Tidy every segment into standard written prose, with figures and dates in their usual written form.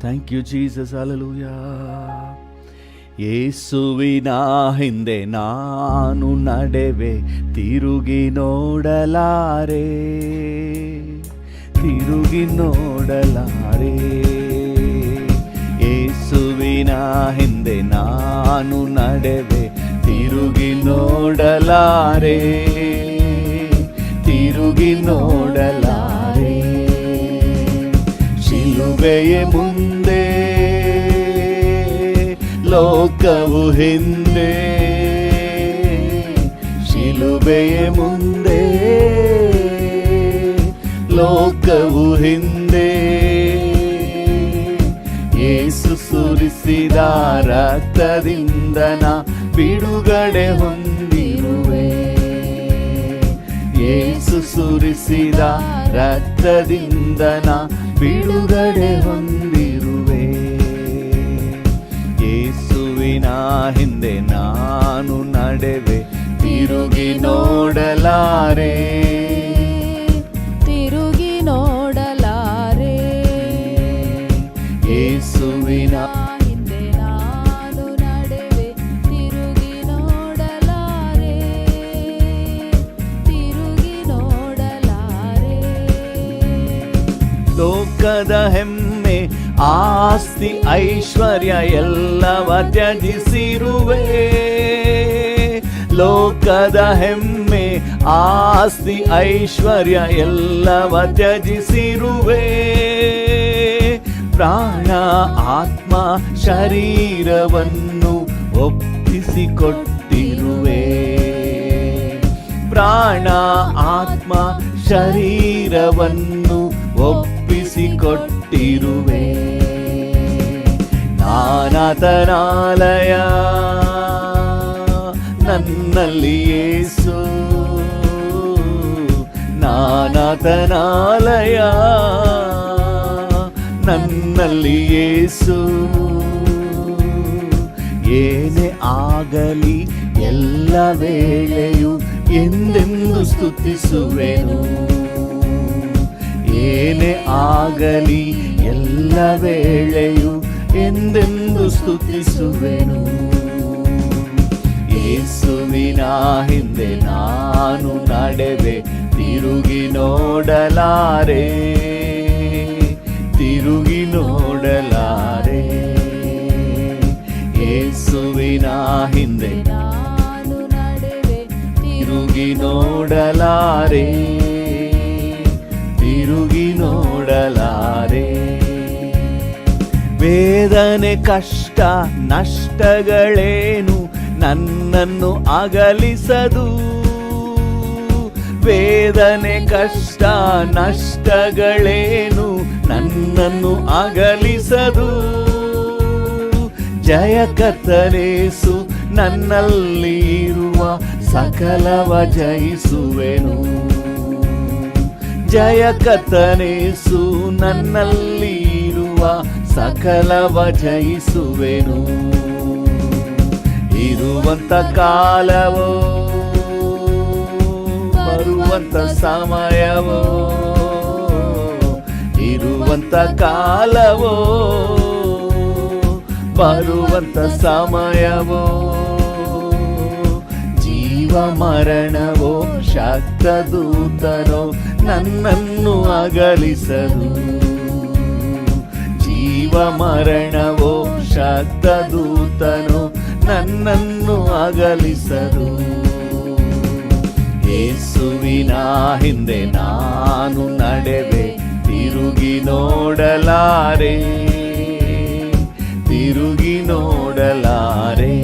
Thank you Jesus. Hallelujah. ಯೇಸುವಿನ ಹಿಂದೆ ನಾನು ನಡೆವೆ, ತಿರುಗಿ ನೋಡಲಾರೆ, ತಿರುಗಿ ನೋಡಲಾರೆ. ಯೇಸುವಿನ ಹಿಂದೆ ನಾನು ನಡೆವೆ, ತಿರುಗಿ ನೋಡಲಾರೆ, ತಿರುಗಿ ನೋಡಲಾರೆ. ಶಿಲುಬೆಯ ಮುಂದೆ, ಲೋಕವು ಹಿಂದೆ, ಶಿಲುಬೆಯ ಮುಂದೆ, ಲೋಕವು ಹಿಂದೆ. ಯೇಸು ಸುರಿಸಿದ ರಕ್ತದಿಂದ ನಾ ಬಿಡುಗಡೆ ಹೊಂದಿರುವೆ. ಯೇಸು ಸುರಿಸಿದ ರಕ್ತದಿಂದ ನಾ ಬಿಡುಗಡೆ ಹೊಂದಿರುವೆ. ಯೇಸುವಿನ ಹಿಂದೆ ನಾನು ನಡೆವೆ, ತಿರುಗಿ ನೋಡಲಾರೆ, ತಿರುಗಿ ನೋಡಲಾರೆ. ಯೇಸುವಿನ ಹಿಂದೆ ನಾನು ನಡೆವೆ, ತಿರುಗಿ ನೋಡಲಾರೆ, ತಿರುಗಿ ನೋಡಲಾರೆ. ಲೋಕದ ಹೆಮ್ಮೆ, ಆಸ್ತಿ, ಐಶ್ವರ್ಯ ಎಲ್ಲವ ತ್ಯಜಿಸಿರುವೆ. ಲೋಕದ ಹೆಮ್ಮೆ, ಆಸ್ತಿ, ಐಶ್ವರ್ಯ ಎಲ್ಲವ ತ್ಯಜಿಸಿರುವೆ. ಪ್ರಾಣ, ಆತ್ಮ, ಶರೀರವನ್ನು ಒಪ್ಪಿಸಿಕೊಟ್ಟಿರುವೆ. ಪ್ರಾಣ, ಆತ್ಮ, ಶರೀರವನ್ನು ಒಪ್ಪಿಸಿಕೊಟ್ಟಿರುವೆ. ನಾನಾತನಾಲಯ ನನ್ನಲ್ಲಿ ಯೇಸು, ನಾನಾತನಾಲಯ ನನ್ನಲ್ಲಿ ಯೇಸು. ಏನೇ ಆಗಲಿ ಎಲ್ಲ ವೇಳೆಯು ಎಂದೆಂದು ಸ್ತುತಿಸುವೆನು. ಏನೇ ಆಗಲಿ ಎಲ್ಲ ವೇಳೆಯು ಎಂದೆಂದು ಸ್ತುತಿಸುವೆನು. ಯೇಸುವಿನ ಹಿಂದೆ ನಾನು ನಡೆವೆ, ತಿರುಗಿ ನೋಡಲಾರೆ, ತಿರುಗಿ ನೋಡಲಾರೆ. ಯೇಸುವಿನ ಹಿಂದೆ ನಾನು ನಡೆವೆ, ತಿರುಗಿ ನೋಡಲಾರೆ, ತಿರುಗಿ ನೋಡಲಾರೆ. ವೇದನೆ, ಕಷ್ಟ, ನಷ್ಟಗಳೇನು ನನ್ನನ್ನು ಅಗಲಿಸದು. ವೇದನೆ, ಕಷ್ಟ, ನಷ್ಟಗಳೇನು ನನ್ನನ್ನು ಅಗಲಿಸದು. ಜಯ ಕರ್ತನೇಸು ನನ್ನಲ್ಲಿ ಇರುವ ಸಕಲವ ಜಯಿಸುವೆನು. ಜಯ ಕರ್ತನೇಸು ನನ್ನಲ್ಲಿ ಇರುವ ಸಕಲವ ಜಯಿಸುವೆನು. ಇರುವಂತ ಕಾಲವೋ, ಬರುವಂತ ಸಮಯವೋ, ಇರುವಂತ ಕಾಲವೋ, ಬರುವಂತ ಸಮಯವೋ, ಜೀವ ಮರಣವೋ, ಶಕ್ತದೂತನೋ ನನ್ನನ್ನು ಅಗಲಿಸದು. ಜೀವ ಮರಣವೋ, ಶಕ್ತದೂತನೋ ನನ್ನನ್ನು ಅಗಲಿಸದು. ಯೇಸುವಿನ ಹಿಂದೆ ನಾನು ನಡೆವೆ, ತಿರುಗಿ ನೋಡಲಾರೆ, ತಿರುಗಿ ನೋಡಲಾರೆ.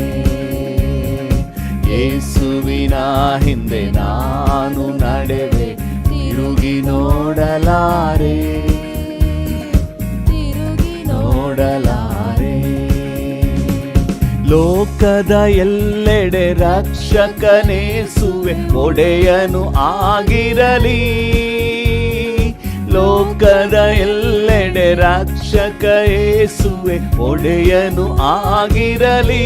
ಯೇಸುವಿನ ಹಿಂದೆ ನಾನು ನಡೆವೆ, ತಿರುಗಿ ನೋಡಲಾರೆ, ತಿರುಗಿ ನೋಡಲಾರೆ. ಲೋಕದ ಎಲ್ಲೆಡೆ ರಕ್ಷಕನೇಸುವೆ, ಒಡೆಯನು ಆಗಿರಲಿ. ಲೋಕದ ಎಲ್ಲೆಡೆ ರಕ್ಷಕ ಯೇಸುವೆ, ಒಡೆಯನು ಆಗಿರಲಿ.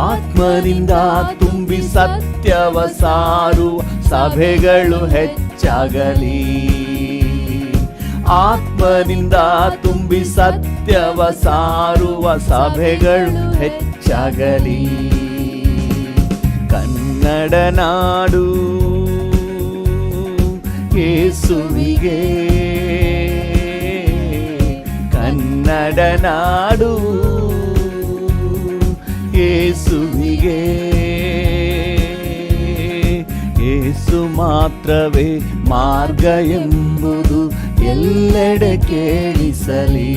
ಆತ್ಮನಿಂದ ತುಂಬಿ ಸತ್ಯವ ಸಾರುವ ಸಭೆಗಳು ಹೆಚ್ಚಾಗಲಿ. ಆತ್ಮನಿಂದ ತುಂಬಿ ಸತ್ಯವ ಸಾರುವ ಸಭೆಗಳು ಹೆಚ್ಚಾಗಲಿ. ಕನ್ನಡ ನಾಡು ಯೇಸುವಿಗೆ, ಕನ್ನಡ ನಾಡು ಯೇಸುವಿಗೆ. ಯೇಸು ಮಾತ್ರವೇ ಮಾರ್ಗ ಎಂಬುದು ಎಲ್ಲೆಡೆ ಕೇಳಿಸಲಿ.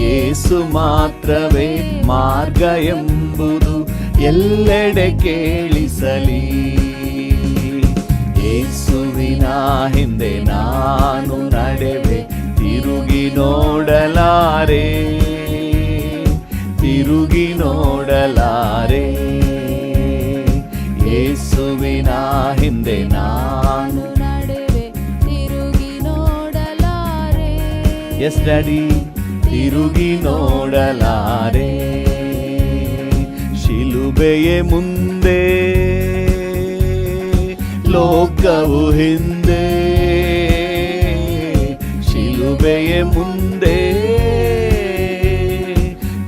ಯೇಸು ಮಾತ್ರವೇ ಮಾರ್ಗ ಎಂಬುದು ಎಲ್ಲೆಡೆ ಕೇಳಿಸಲಿ. ಯೇಸುವಿನ ಹಿಂದೆ ನಾನು ನಡೆವೆ, ತಿರುಗಿ ನೋಡಲಾರೆ, ತಿರುಗಿ ನೋಡಲಾರೆ. ಯೇಸುವಿನ ಹಿಂದೆ ನಾನು ನಡೆವೆ, ತಿರುಗಿ ನೋಡಲಾರೆ. ಎಸ್ ಡ್ಯಾಡಿ, ತಿರುಗಿ ನೋಡಲಾರೆ. ಶಿಲುಬೆಯ ಮುಂದೆ ಲೋಕವು ಹಿಂದೆ, ಶಿಲುಬೆಯ ಮುಂದೆ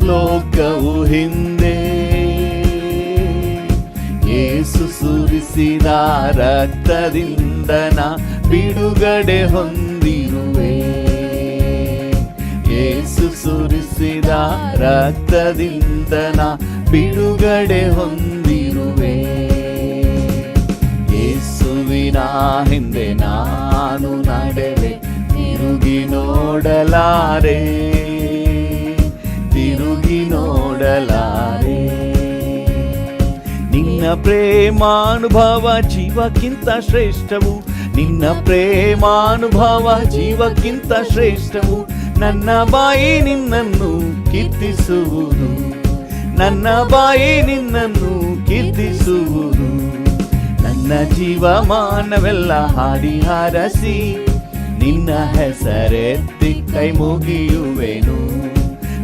ಲೋಕವು ಹಿಂದೆ. ಯೇಸು ಸುರಿಸಿದ ರಕ್ತದಿಂದ ನಾ ಬಿಡುಗಡೆ ಹೊಂದಿರುವೆ. ಯೇಸು ಸುರಿಸಿದ ರಕ್ತದಿಂದ ನಾ ಬಿಡುಗಡೆ ಹೊಂದಿರುವೆ. ಯೇಸುವಿನ ಹಿಂದೆ ನಾನು ನಡೆವೆ, ತಿರುಗಿ ನೋಡಲಾರೆ, ತಿರುಗಿ ನೋಡಲಾರೆ. ನಿನ್ನ ಪ್ರೇಮಾನುಭವ ಜೀವಕ್ಕಿಂತ ಶ್ರೇಷ್ಠವು, ನಿನ್ನ ಪ್ರೇಮಾನುಭವ ಜೀವಕ್ಕಿಂತ ಶ್ರೇಷ್ಠವು. ನನ್ನ ಬಾಯಿ ನಿನ್ನನ್ನು ಕೀರ್ತಿಸುವುದು, ನನ್ನ ಬಾಯಿ ನಿನ್ನನ್ನು ಕೀರ್ತಿಸುವುದು. ನನ್ನ ಜೀವಮಾನವೆಲ್ಲ ಹಾಡಿ ಹಾರಸಿ ನಿನ್ನ ಹೆಸರೆತ್ತಿ ಕೈ ಮುಗಿಯುವೆನು.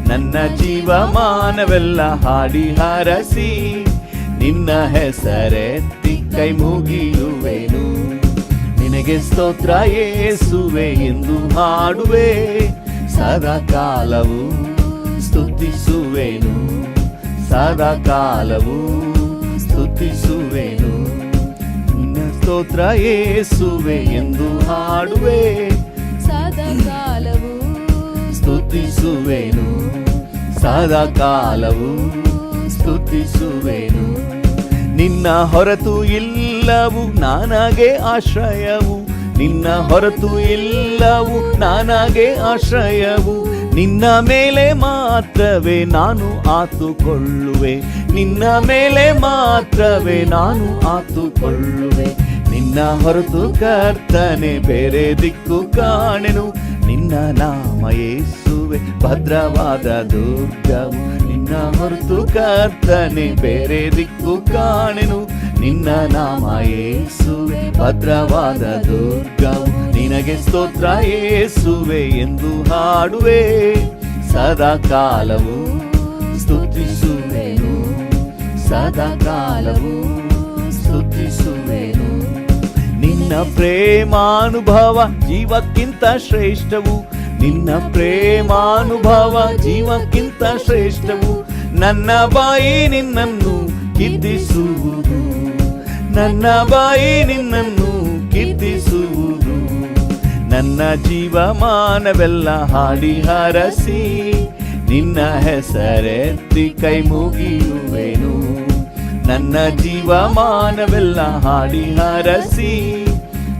ನನ್ನ ಜೀವಮಾನವೆಲ್ಲ ಹಾಡಿ ಹಾರಸಿ ನಿನ್ನ ಹೆಸರೆತ್ತಿ ಕೈ ಮುಗಿಯುವೆನು. ನಿನಗೆ ಸ್ತೋತ್ರ ಯೇಸುವೆ ಎಂದು ಹಾಡುವೆ, ಸದಾ ಕಾಲವು ಸ್ತುತಿಸುವೆನು, ಸದಾ ಕಾಲವು ಸ್ತುತಿಸುವೆನು. ನಿನ್ನ ಸ್ತೋತ್ರ ಯೇಸುವೆ ಎಂದು ಹಾಡುವೆ, ಸದಾ ಕಾಲವು ಸ್ತುತಿಸುವೆನು, ಸದಾ ಕಾಲವು ಸ್ತುತಿಸುವೆನು. ನಿನ್ನ ಹೊರತು ಇಲ್ಲವು ನನಗೆ ಆಶ್ರಯವು, ನಿನ್ನ ಹೊರತು ಇಲ್ಲವು ನನಗೆ ಆಶ್ರಯವು. ನಿನ್ನ ಮೇಲೆ ಮಾತ್ರವೇ ನಾನು ಆತುಕೊಳ್ಳುವೆ, ನಿನ್ನ ಮೇಲೆ ಮಾತ್ರವೇ ನಾನು ಆತುಕೊಳ್ಳುವೆ. ನಿನ್ನ ಹೊರತು ಕರ್ತನೆ ಬೇರೆ ದಿಕ್ಕು ಕಾಣೆನು. ನಿನ್ನ ನಾಮ ಯೇಸುವೆ ಭದ್ರವಾದ ದುರ್ಗವು, ನಿನ್ನ ಹೊರತು ಕರ್ತನೆ ಬೇರೆ ದಿಕ್ಕು ಕಾಣೆನು. ನಿನ್ನ ನಾಮ ಯೇಸುವೆ ಭದ್ರವಾದ ದುರ್ಗವು. ನಿನಗೆ ಸ್ತೋತ್ರ ಯೇಸುವೆ ಎಂದು ಹಾಡುವೆ, ಸದಾ ಕಾಲವು ಸ್ತುತಿಸುವೆನು, ಸದಾ ಕಾಲವು ಸ್ತುತಿಸುವೆನು. ನಿನ್ನ ಪ್ರೇಮಾನುಭವ ಜೀವಕ್ಕಿಂತ ಶ್ರೇಷ್ಠವು, ನಿನ್ನ ಪ್ರೇಮಾನುಭವ ಜೀವಕ್ಕಿಂತ ಶ್ರೇಷ್ಠವು. ನನ್ನ ಬಾಯಿ ನಿನ್ನನ್ನು ಕೀರ್ತಿಸುವುದು, ನನ್ನ ಬಾಯಿ ನಿನ್ನನ್ನು ಕೀರ್ತಿಸುವುದು. ನನ್ನ ಜೀವಮಾನವೆಲ್ಲ ಹಾಡಿ ಹಾರಸಿ ನಿನ್ನ ಹೆಸರೆತ್ತಿ ಕೈ ಮುಗಿಯುವೆನು. ನನ್ನ ಜೀವಮಾನವೆಲ್ಲ ಹಾಡಿ ಹಾರಸಿ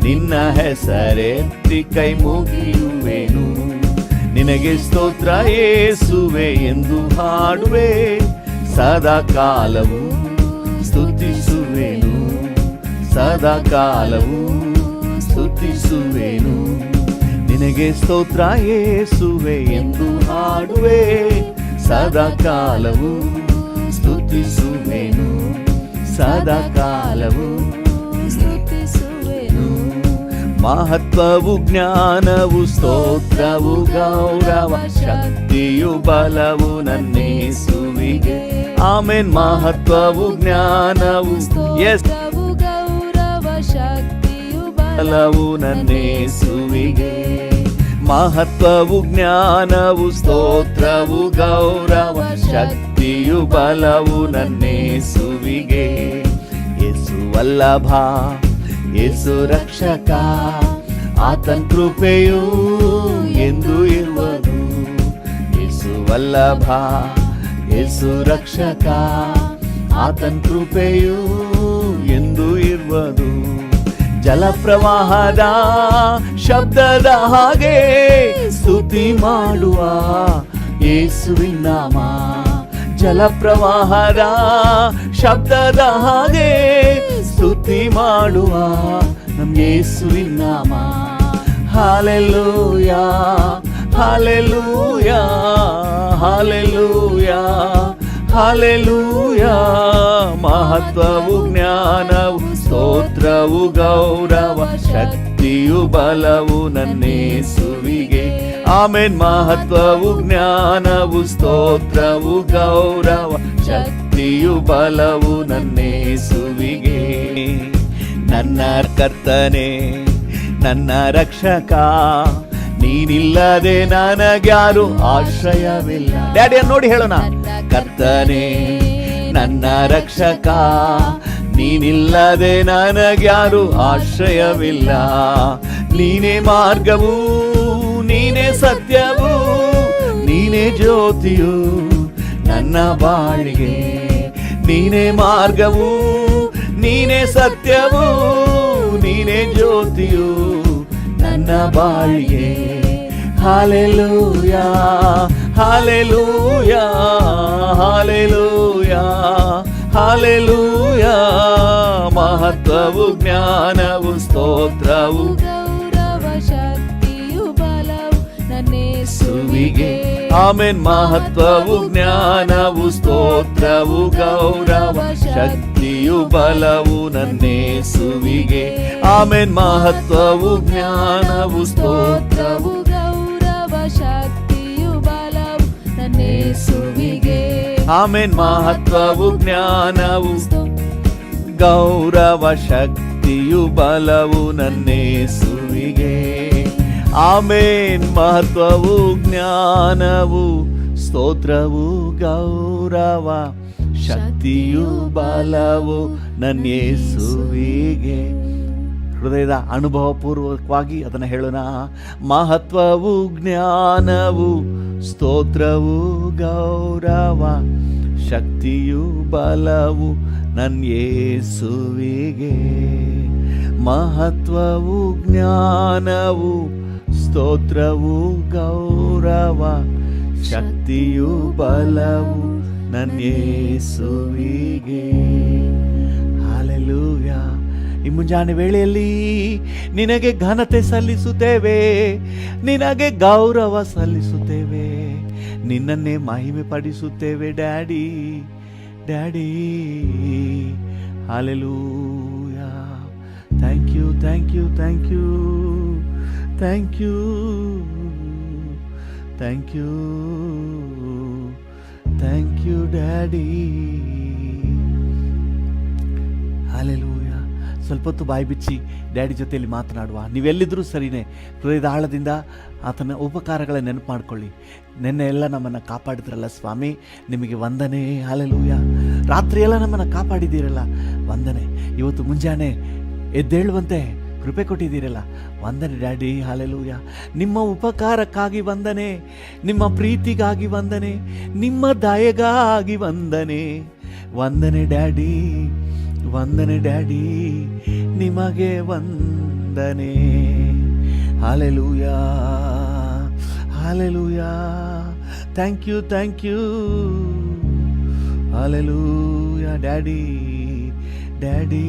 ನಿನ್ನ ಹೆಸರೆತ್ತಿ ಕೈ ಮುಗಿಯುವೆನು. ನಿನಗೆ ಸ್ತೋತ್ರ ಯೇಸುವೆ ಎಂದು ಹಾಡುವೆ, ಸದಾ ಕಾಲವು ಸ್ತುತಿಸುವೆನು, ಸದಾ ಕಾಲವು ಸ್ತುತಿಸುವೆನು. ನಿನಗೆ ಸ್ತೋತ್ರ ಯೇಸುವೆ ಎಂದು ಹಾಡುವೆ, ಸದಾ ಕಾಲವು ಸ್ತುತಿಸುವೆನು, ಸದಾ ಕಾಲವು ಸ್ತುತಿಸುವೆನು. ಮಹತ್ವವು ಜ್ಞಾನವು ಸ್ತೋತ್ರವು ಗೌರವ ಶಕ್ತಿಯು ಬಲವು ನನ್ನೇಸುವಿಗೆ. ಆಮೆನ್. ಮಹತ್ವವು ಜ್ಞಾನವು ಎಸ್ ಸ್ತೋತ್ರವು ಗೌರವ ಶಕ್ತಿಯು ಬಲವು ಬಲವು ನನ್ನೇಸುವಿಗೆ. ಮಹತ್ವವು ಜ್ಞಾನವು ಸ್ತೋತ್ರವು ಗೌರವ ಶಕ್ತಿಯು ಬಲವು ನನ್ನೇಸುವಿಗೆ. ಯೇಸು ವಲ್ಲಭ ಯೇಸು ರಕ್ಷಕ ಆತನ್ ಕೃಪೆಯು ಎಂದು ಇರುವುದು. ಯೇಸು ವಲ್ಲಭ ಯೇಸು ರಕ್ಷಕ ಆತನ್ ಕೃಪೆಯು ಎಂದು ಇರುವುದು. ಜಲಪ್ರವಾಹದ ಶಬ್ದದ ಹಾಗೆ ಸ್ತುತಿ ಮಾಡುವ ಯೇಸುವಿನ ನಾಮ. ಜಲಪ್ರವಾಹದ ಶಬ್ದದ ಹಾಗೆ ಸ್ತುತಿ ಮಾಡುವ ನಮ್ಮ ಯೇಸುವಿನ ನಾಮ. Hallelujah hallelujah hallelujah hallelujah. ಮಹತ್ವವು ಜ್ಞಾನವು ಸ್ತೋತ್ರವು ಗೌರವ ಶಕ್ತಿಯು ಬಲವು ನನ್ನೇಸುವಿಗೆ. ಆಮೆನ್. ಮಹತ್ವವು ಜ್ಞಾನವು ಸ್ತೋತ್ರವು ಗೌರವ ಶಕ್ತಿಯು ಬಲವು ನನ್ನೇಸುವಿಗೆ. ನನ್ನ ಕರ್ತನೇ ನನ್ನ ರಕ್ಷಕ ನೀನಿಲ್ಲದೆ ನನಗ್ಯಾರು ಆಶ್ರಯವಿಲ್ಲ. ಡ್ಯಾಡಿಯನ್ನು ನೋಡಿ ಹೇಳೋಣ. ಕರ್ತನೇ ನನ್ನ ರಕ್ಷಕ ನೀನಿಲ್ಲದೆ ನನಗ್ಯಾರು ಆಶ್ರಯವಿಲ್ಲ. ನೀನೇ ಮಾರ್ಗವು ನೀನೇ ಸತ್ಯವು ನೀನೇ ಜ್ಯೋತಿಯು ನನ್ನ ಬಾಳಿಗೆ. ನೀನೇ ಮಾರ್ಗವು ನೀನೇ ಸತ್ಯವು ನೀನೇ ಜ್ಯೋತಿಯು ನನ್ನ ಬಾಳಿಗೆ. Hallelujah hallelujah hallelujah hallelujah. ಮಹತ್ವವು ಜ್ಞಾನವು ಸ್ತೋತ್ರವು ಗೌರವ ಶಕ್ತಿಯು ಬಲವು ನನ್ನೇಸುವಿಗೆ. ಆಮೆನ್. ಮಹತ್ವವು ಜ್ಞಾನವು ಸ್ತೋತ್ರವು ಗೌರವ ಶಕ್ತಿಯು ಬಲವು ನನ್ನೇಸುವಿಗೆ. ಆಮೆನ್. ಮಹತ್ವವು ಜ್ಞಾನವು ಸ್ತೋತ್ರವು ಗೌರವ ಶಕ್ತಿಯು ಬಲವು ನನ್ನೇಸುವಿಗೆ. ಆಮೆನ್. ಮಹತ್ವವು ಜ್ಞಾನವು ಗೌರವ ಶಕ್ತಿಯು ಬಲವು ನನ್ನೇಸುವಿಗೆ. ಆಮೆನ್. ಮಹತ್ವವು ಜ್ಞಾನವು ಸ್ತೋತ್ರವು ಗೌರವ ಶಕ್ತಿಯು ಬಲವು ನನ್ನೇಸುವಿಗೆ. ಹೃದಯದ ಅನುಭವಪೂರ್ವಕವಾಗಿ ಅದನ್ನು ಹೇಳೋಣ. ಮಹತ್ವವು ಜ್ಞಾನವು ಸ್ತೋತ್ರವು ಗೌರವ ಶಕ್ತಿಯು ಬಲವು ನನ್ನೇಸುವಿಗೆ. ಮಹತ್ವವು ಜ್ಞಾನವು ಸ್ತೋತ್ರವು ಗೌರವ ಶಕ್ತಿಯು ಬಲವು ನನ್ನೇಸುವಿಗೆ. ಹಾಲೆಲೂಯಾ. ಈ ಮುಂಜಾನೆ ವೇಳೆಯಲ್ಲಿ ನಿನಗೆ ಘನತೆ ಸಲ್ಲಿಸುತ್ತೇವೆ, ನಿನಗೆ ಗೌರವ ಸಲ್ಲಿಸುತ್ತೇವೆ, ನಿನ್ನನ್ನೇ ಮಹಿಮೆ ಪಡಿಸುತ್ತೇವೆ daddy daddy. Hallelujah. Thank you thank you thank you thank you thank you thank you daddy. Hallelujah. ಸ್ವಲ್ಪ ಹೊತ್ತು ಬಾಯಿ ಬಿಚ್ಚಿ ಡ್ಯಾಡಿ ಜೊತೆಯಲ್ಲಿ ಮಾತನಾಡುವ. ನೀವೆಲ್ಲಿದ್ದರೂ ಸರಿನೇ, ಹೃದಯದ ಆಳದಿಂದ ಆತನ ಉಪಕಾರಗಳ ನೆನಪು ಮಾಡಿಕೊಳ್ಳಿ. ನಿನ್ನೆ ಎಲ್ಲ ನಮ್ಮನ್ನು ಕಾಪಾಡಿದ್ರಲ್ಲ ಸ್ವಾಮಿ, ನಿಮಗೆ ವಂದನೆ. ಹಾಲೆಲೂಯಾ. ರಾತ್ರಿ ಎಲ್ಲ ನಮ್ಮನ್ನು ಕಾಪಾಡಿದ್ದೀರಲ್ಲ, ವಂದನೆ. ಇವತ್ತು ಮುಂಜಾನೆ ಎದ್ದೇಳುವಂತೆ ಕೃಪೆ ಕೊಟ್ಟಿದ್ದೀರಲ್ಲ, ವಂದನೆ ಡ್ಯಾಡಿ. ಹಾಲೆಲೂಯಾ. ನಿಮ್ಮ ಉಪಕಾರಕ್ಕಾಗಿ ವಂದನೆ, ನಿಮ್ಮ ಪ್ರೀತಿಗಾಗಿ ವಂದನೆ, ನಿಮ್ಮ ದಯೆಗಾಗಿ ವಂದನೆ. ವಂದನೆ ಡ್ಯಾಡಿ, ವಂದನೆ ಡ್ಯಾಡಿ, ನಿಮಗೆ ವಂದನೆ. Hallelujah hallelujah. Thank you thank you. Hallelujah daddy daddy.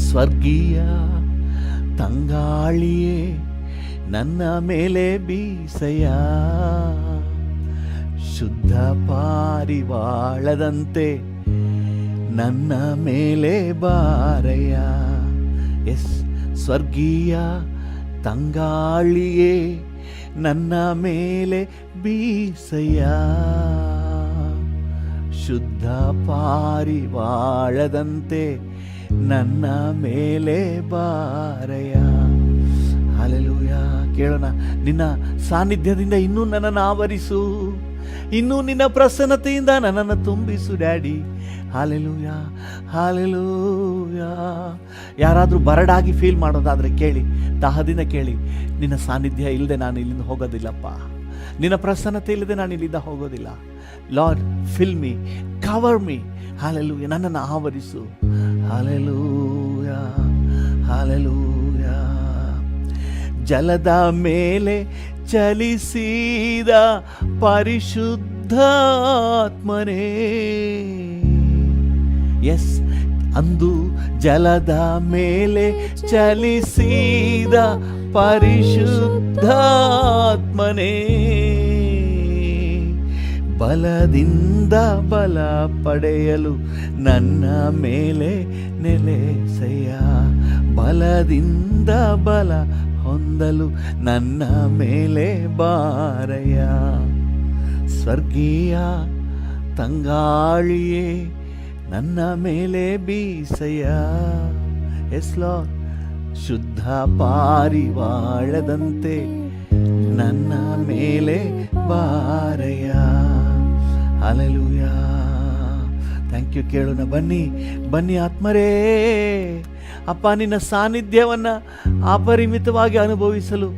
ಸ್ವರ್ಗೀಯ ತಂಗಾಳಿಯೇ ನನ್ನ ಮೇಲೆ ಬೀಸಯ್ಯ, ಶುದ್ಧ ಪಾರಿವಾಳದಂತೆ ನನ್ನ ಮೇಲೆ ಬಾರಯ್ಯ. ಎಸ್, ಸ್ವರ್ಗೀಯ ತಂಗಾಳಿಯೇ ನನ್ನ ಮೇಲೆ ಬೀಸಯ್ಯ, ಶುದ್ಧ ಪಾರಿವಾಳದಂತೆ ನನ್ನ ಮೇಲೆ ಬಾರಯ್ಯ. ಹಲ್ಲೆಲೂಯ. ಕೇಳೋಣ, ನಿನ್ನ ಸಾನ್ನಿಧ್ಯದಿಂದ ಇನ್ನೂ ನನ್ನನ್ನು ಆವರಿಸು, ಇನ್ನೂ ನಿನ್ನ ಪ್ರಸನ್ನತೆಯಿಂದ ನನ್ನನ್ನು ತುಂಬಿಸು ಡ್ಯಾಡಿ. Hallelujah, hallelujah. ಯಾರಾದರೂ ಬರಡಾಗಿ ಫೀಲ್ ಮಾಡೋದಾದರೆ ಕೇಳಿ, ದಾಹದಿಂದ ಕೇಳಿ, ನಿನ್ನ ಸಾನ್ನಿಧ್ಯ ಇಲ್ಲದೆ ನಾನು ಇಲ್ಲಿಂದ ಹೋಗೋದಿಲ್ಲಪ್ಪ, ನಿನ್ನ ಪ್ರಸನ್ನತೆ ಇಲ್ಲದೆ ನಾನು ಇಲ್ಲಿಂದ ಹೋಗೋದಿಲ್ಲ. Lord, fill me, cover me. Hallelujah, ನನ್ನನ್ನು ಆವರಿಸು. Hallelujah, hallelujah. ಜಲದ ಮೇಲೆ ಚಲಿಸಿದ ಪರಿಶುದ್ಧಾತ್ಮನೇ. ಎಸ್, ಅಂದು ಜಲದ ಮೇಲೆ ಚಲಿಸಿದ ಪರಿಶುದ್ಧಾತ್ಮನೇ, ಬಲದಿಂದ ಬಲ ಪಡೆಯಲು ನನ್ನ ಮೇಲೆ ನೆಲೆಸೆಯ. ಬಲದಿಂದ ಬಲ ಹೊಂದಲು ನನ್ನ ಮೇಲೆ ಬಾರಯ್ಯ. ಸ್ವರ್ಗೀಯ ತಂಗಾಳಿಯೇ ನನ್ನ ಮೇಲೆ ಬೀಸಯ್ಯ. S lord. ಶುದ್ಧ ಪಾರಿವಾಳದಂತೆ ನನ್ನ ಮೇಲೆ ಬಾರಯ್ಯ. ಹಲ್ಲೆಲೂಯ. Thank you. ಕೇಳೋಣ, ಬನ್ನಿ ಬನ್ನಿ ಆತ್ಮರೇ, ಅಪ್ಪ ನಿನ್ನ ಸಾನ್ನಿಧ್ಯವನ್ನು ಅಪರಿಮಿತವಾಗಿ ಅನುಭವಿಸಲು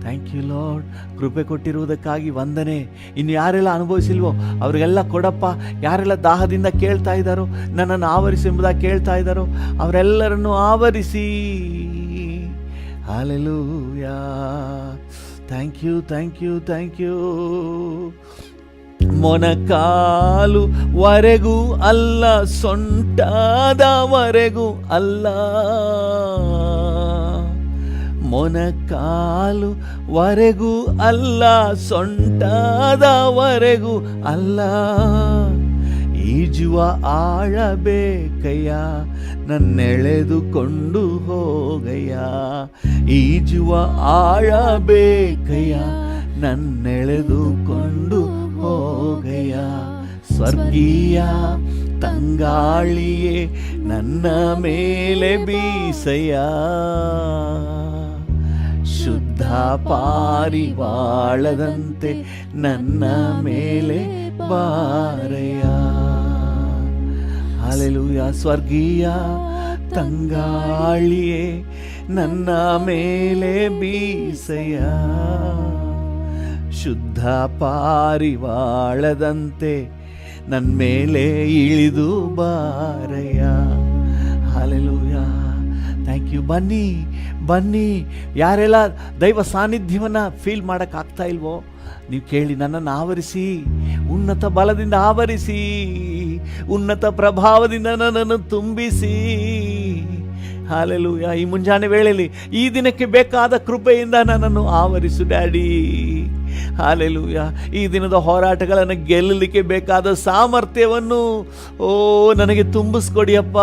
ಥ್ಯಾಂಕ್ ಯು ಲಾರ್ಡ್. ಕೃಪೆ ಕೊಟ್ಟಿರುವುದಕ್ಕಾಗಿ ವಂದನೆ. ಇನ್ನು ಯಾರೆಲ್ಲ ಅನುಭವಿಸಿಲ್ವೋ ಅವರಿಗೆಲ್ಲ ಕೊಡಪ್ಪ. ಯಾರೆಲ್ಲ ದಾಹದಿಂದ ಕೇಳ್ತಾ ಇದ್ದಾರೋ, ನನ್ನನ್ನು ಆವರಿಸಿ ಎಂಬುದಾಗಿ ಕೇಳ್ತಾ ಇದ್ದಾರೋ ಅವರೆಲ್ಲರನ್ನು ಆವರಿಸಿ. Hallelujah. Thank you, thank you, thank you. ಮೊಣಕಾಲು ವರೆಗೂ ಅಲ್ಲ, ಸೊಂಟದವರೆಗೂ ಅಲ್ಲ. ಮೊಣಕಾಲು ವರೆಗೂ ಅಲ್ಲ, ಸೊಂಟದವರೆಗೂ ಅಲ್ಲ. ಈಜುವ ಆಳಬೇಕಯ್ಯ, ನನ್ನೆಳೆದುಕೊಂಡು ಹೋಗಯ್ಯ. ಈಜುವ ಆಳಬೇಕಯ್ಯ, ನನ್ನೆಳೆದುಕೊಂಡು ಹೋಗಯ್ಯ. ಸ್ವರ್ಗೀಯ ತಂಗಾಳಿಯೇ ನನ್ನ ಮೇಲೆ ಬೀಸಯ್ಯ. ಶುದ್ಧ ಪಾರಿವಾಳದಂತೆ ನನ್ನ ಮೇಲೆ ಬಾರಯ್ಯ. ಹಲ್ಲೆಲೂಯ. ಸ್ವರ್ಗೀಯ ತಂಗಾಳಿಯೇ ನನ್ನ ಮೇಲೆ ಬೀಸಯ್ಯ. ಶುದ್ಧ ಪಾರಿವಾಳದಂತೆ ನನ್ನ ಮೇಲೆ ಇಳಿದು ಬಾರಯ್ಯ. ಹಲ್ಲೆಲೂಯ. Thank you. ಬನ್ನಿ ಬನ್ನಿ. ಯಾರೆಲ್ಲ ದೈವ ಸಾನ್ನಿಧ್ಯವನ್ನು ಫೀಲ್ ಮಾಡೋಕ್ಕಾಗ್ತಾ ಇಲ್ವೋ ನೀವು ಕೇಳಿ, ನನ್ನನ್ನು ಆವರಿಸಿ, ಉನ್ನತ ಬಲದಿಂದ ಆವರಿಸಿ, ಉನ್ನತ ಪ್ರಭಾವದಿಂದ ನನ್ನನ್ನು ತುಂಬಿಸಿ. ಹಲ್ಲೆಲೂಯ. ಈ ಮುಂಜಾನೆ ವೇಳೆಯಲ್ಲಿ ಈ ದಿನಕ್ಕೆ ಬೇಕಾದ ಕೃಪೆಯಿಂದ ನನ್ನನ್ನು ಆವರಿಸು ಡ್ಯಾಡಿ. ಹಲ್ಲೆಲೂಯ. ಈ ದಿನದ ಹೋರಾಟಗಳನ್ನು ಗೆಲ್ಲಲಿಕ್ಕೆ ಬೇಕಾದ ಸಾಮರ್ಥ್ಯವನ್ನು ನನಗೆ ತುಂಬಿಸ್ಕೊಡಿಯಪ್ಪ.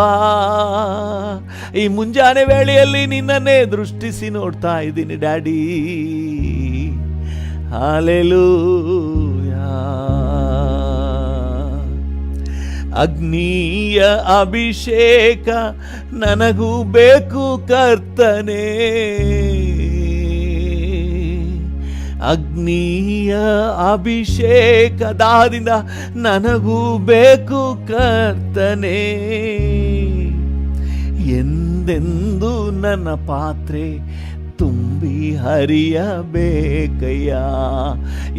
ಈ ಮುಂಜಾನೆ ವೇಳೆಯಲ್ಲಿ ನಿನ್ನನ್ನೇ ದೃಷ್ಟಿಸಿ ನೋಡ್ತಾ ಇದ್ದೀನಿ ಡ್ಯಾಡಿ. ಹಲ್ಲೆಲೂಯ. ಅಗ್ನಿಯ ಅಭಿಷೇಕ ನನಗೂ ಬೇಕು ಕರ್ತನೇ. ಅಗ್ನಿಯ ಅಭಿಷೇಕ ದಾಹದಿಂದ ನನಗೂ ಬೇಕು ಕರ್ತನೇ. ಎಂದೆಂದು ನನ್ನ ಪಾತ್ರೆ ತುಂಬಿ ಹರಿಯಬೇಕಯ್ಯ.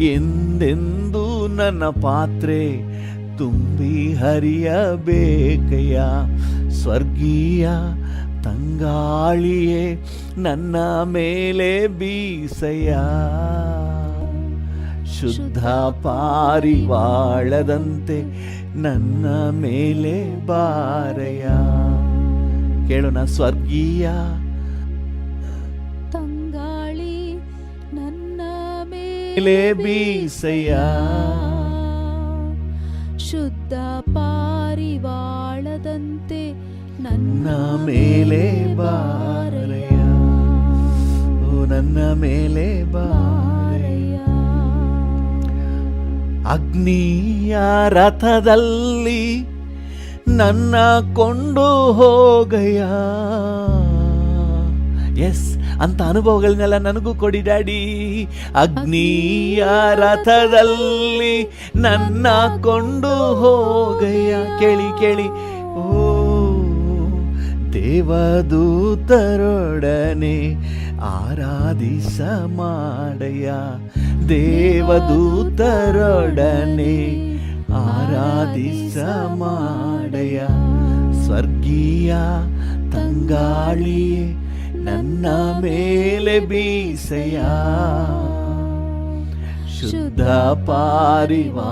ಎಂದೆಂದು ನನ್ನ ಪಾತ್ರೆ ತುಂಬಿ ಹರಿಯಬೇಕಯ್ಯ. ಸ್ವರ್ಗೀಯ ತಂಗಾಳಿಯೇ ನನ್ನ ಮೇಲೆ ಬೀಸಯ್ಯ. ಶುದ್ಧ ಪಾರಿವಾಳದಂತೆ ನನ್ನ ಮೇಲೆ ಬಾರಯ್ಯ. ಕೇಳೋಣ, ಸ್ವರ್ಗೀಯ ತಂಗಾಳಿ ನನ್ನ ಮೇಲೆ ಬೀಸಯ್ಯ. ಶುದ್ಧ ಪಾರಿವಾಳದಂತೆ ನನ್ನ ಮೇಲೆ ಬಾರಯ್ಯ. ಓ ನನ್ನ ಮೇಲೆ ಬಾರಯ್ಯ. ಅಗ್ನಿಯ ರಥದಲ್ಲಿ ನನ್ನ ಕೊಂಡು ಹೋಗಯ್ಯ. ಎಸ್, ಅಂತ ಅನುಭವಗಳನ್ನೆಲ್ಲ ನನಗೂ ಕೊಡಿ ಡ್ಯಾಡಿ. ಅಗ್ನಿಯ ರಥದಲ್ಲಿ ನನ್ನ ಕೊಂಡು ಹೋಗಯ್ಯ. ಕೇಳಿ ಕೇಳಿ, ಓ ದೇವದೂತರೊಡನೆ ಆರಾಧಿಸ ಮಾಡಯ್ಯ. ದೇವದೂತರೊಡನೆ ಆರಾಧಿಸ ಮಾಡಯ್ಯ. ಸ್ವರ್ಗೀಯ ತಂಗಾಳಿಯೇ ನನ್ನ ಮೇಲೆ ಬೀಸಯ್ಯ. ಶುದ್ಧ ಪಾರಿವಾಳದಂತೆ